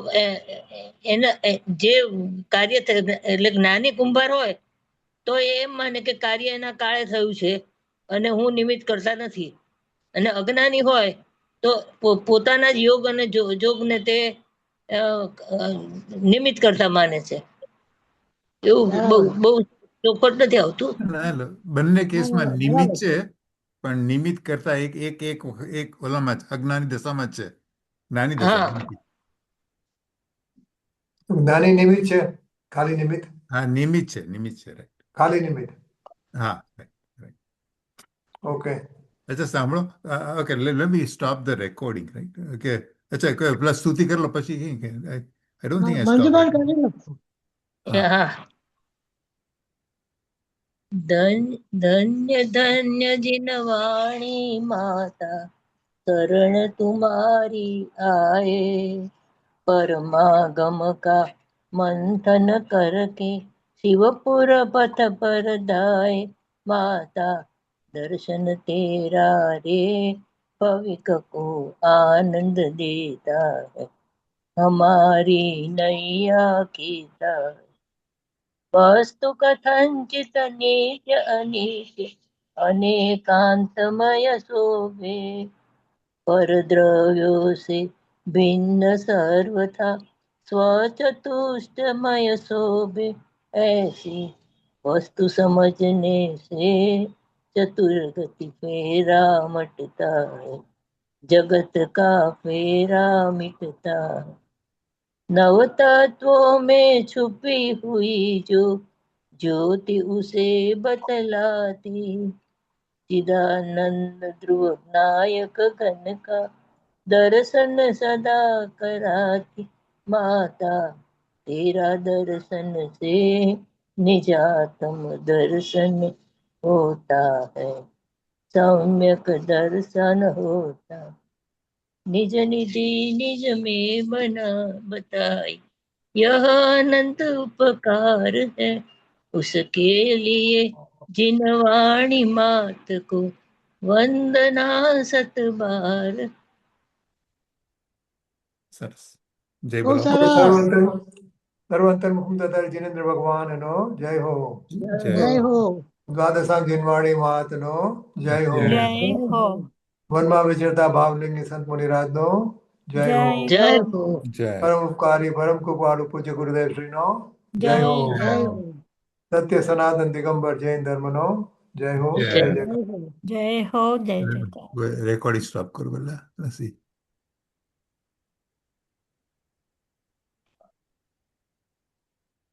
એના જે કાર્ય એટલે જ્ઞાની કુંભાર હોય તો એમ માને કે કાર્ય એના કાળે થયું છે અને હું નિમિત્ત કરતા નથી. અને અજ્ઞાની હોય તો પોતાના જ યોગ અને જોગને તે નિમિત્ત કરતા માને છે. એવું બહુ બહુ ચોખવટ નથી આવતું. ના, બંને કેસમાં બરાબર. નિમિત્ત છે, પણ નિમિત્ત કરતા એક એક એક એક ઓલામાં જ અજ્ઞાની દશામાં જ છે, જ્ઞાની દશામાં હા નથી. જ્ઞાની નિમિત્ત છે, ખાલી નિમિત્ત, હા, નિમિત્ત છે, રાઈટ. ખાલી નિમિત્ત. હા, રાઈટ. ઓકે. અચ્છા, સાંભળો. Okay, let me stop the recording, right. Okay. અચ્છા, પ્લસ સ્તુતિ કરી લો પછી I don't think I stop Manjuben it. કરી નાખો. હા. હા. धन्य धन्य जिनवाणी माता शरण तुम्हारी आए, परमागम का मंथन करके शिवपुर पथ पर दाए, माता दर्शन तेरा रे पविक को आनंद देता है, हमारी नैया खींचा है। वस्तु कथंचित नित्य अनित्य अनेकांतमय शोभे, पर द्रव्यों से भिन्न सर्वथा स्वचतुष्टमय शोभे, ऐसी वस्तु समझने से चतुर्गति फेरा मटता है, जगत का फेरा मिटता है। नव तत्वों में छुपी हुई जो ज्योति उसे बतलाती, चिदानंद ध्रुव नायक घन का दर्शन सदा कराती, माता तेरा दर्शन से निजातम दर्शन होता है, सम्यक दर्शन होता, निज निधि निज में बना बताई, यह अनंत उपकार है उसके लिए जिनवाणी मात को वंदना सत बार। સરસ. જય બહુ બોલો. સરસ. સર્વંતર મુકુંદાધારી જીનેન્દ્ર ભગવાનનો જય હો. જય હો. દ્વાદશાંગ જીનવાણી માતનો જય હો. જય જય હો. વનમાં વિચરતા ભાવલિંગી સંત મુનિરાજનો જય જય હો. જય હો. હો. જય. પરમ ઉપકારી પરમ કૃપાળુ પૂજ્ય ગુરુદેવ શ્રીનો જય જય હો. જય હો. હો. સત્ય સનાતન દિગંબર જૈન ધર્મનો જય હો. જય. જય જય જય. જય હો. જય હો. જય જયકાર. રેકોર્ડિંગ સ્ટોપ કરો પહેલા.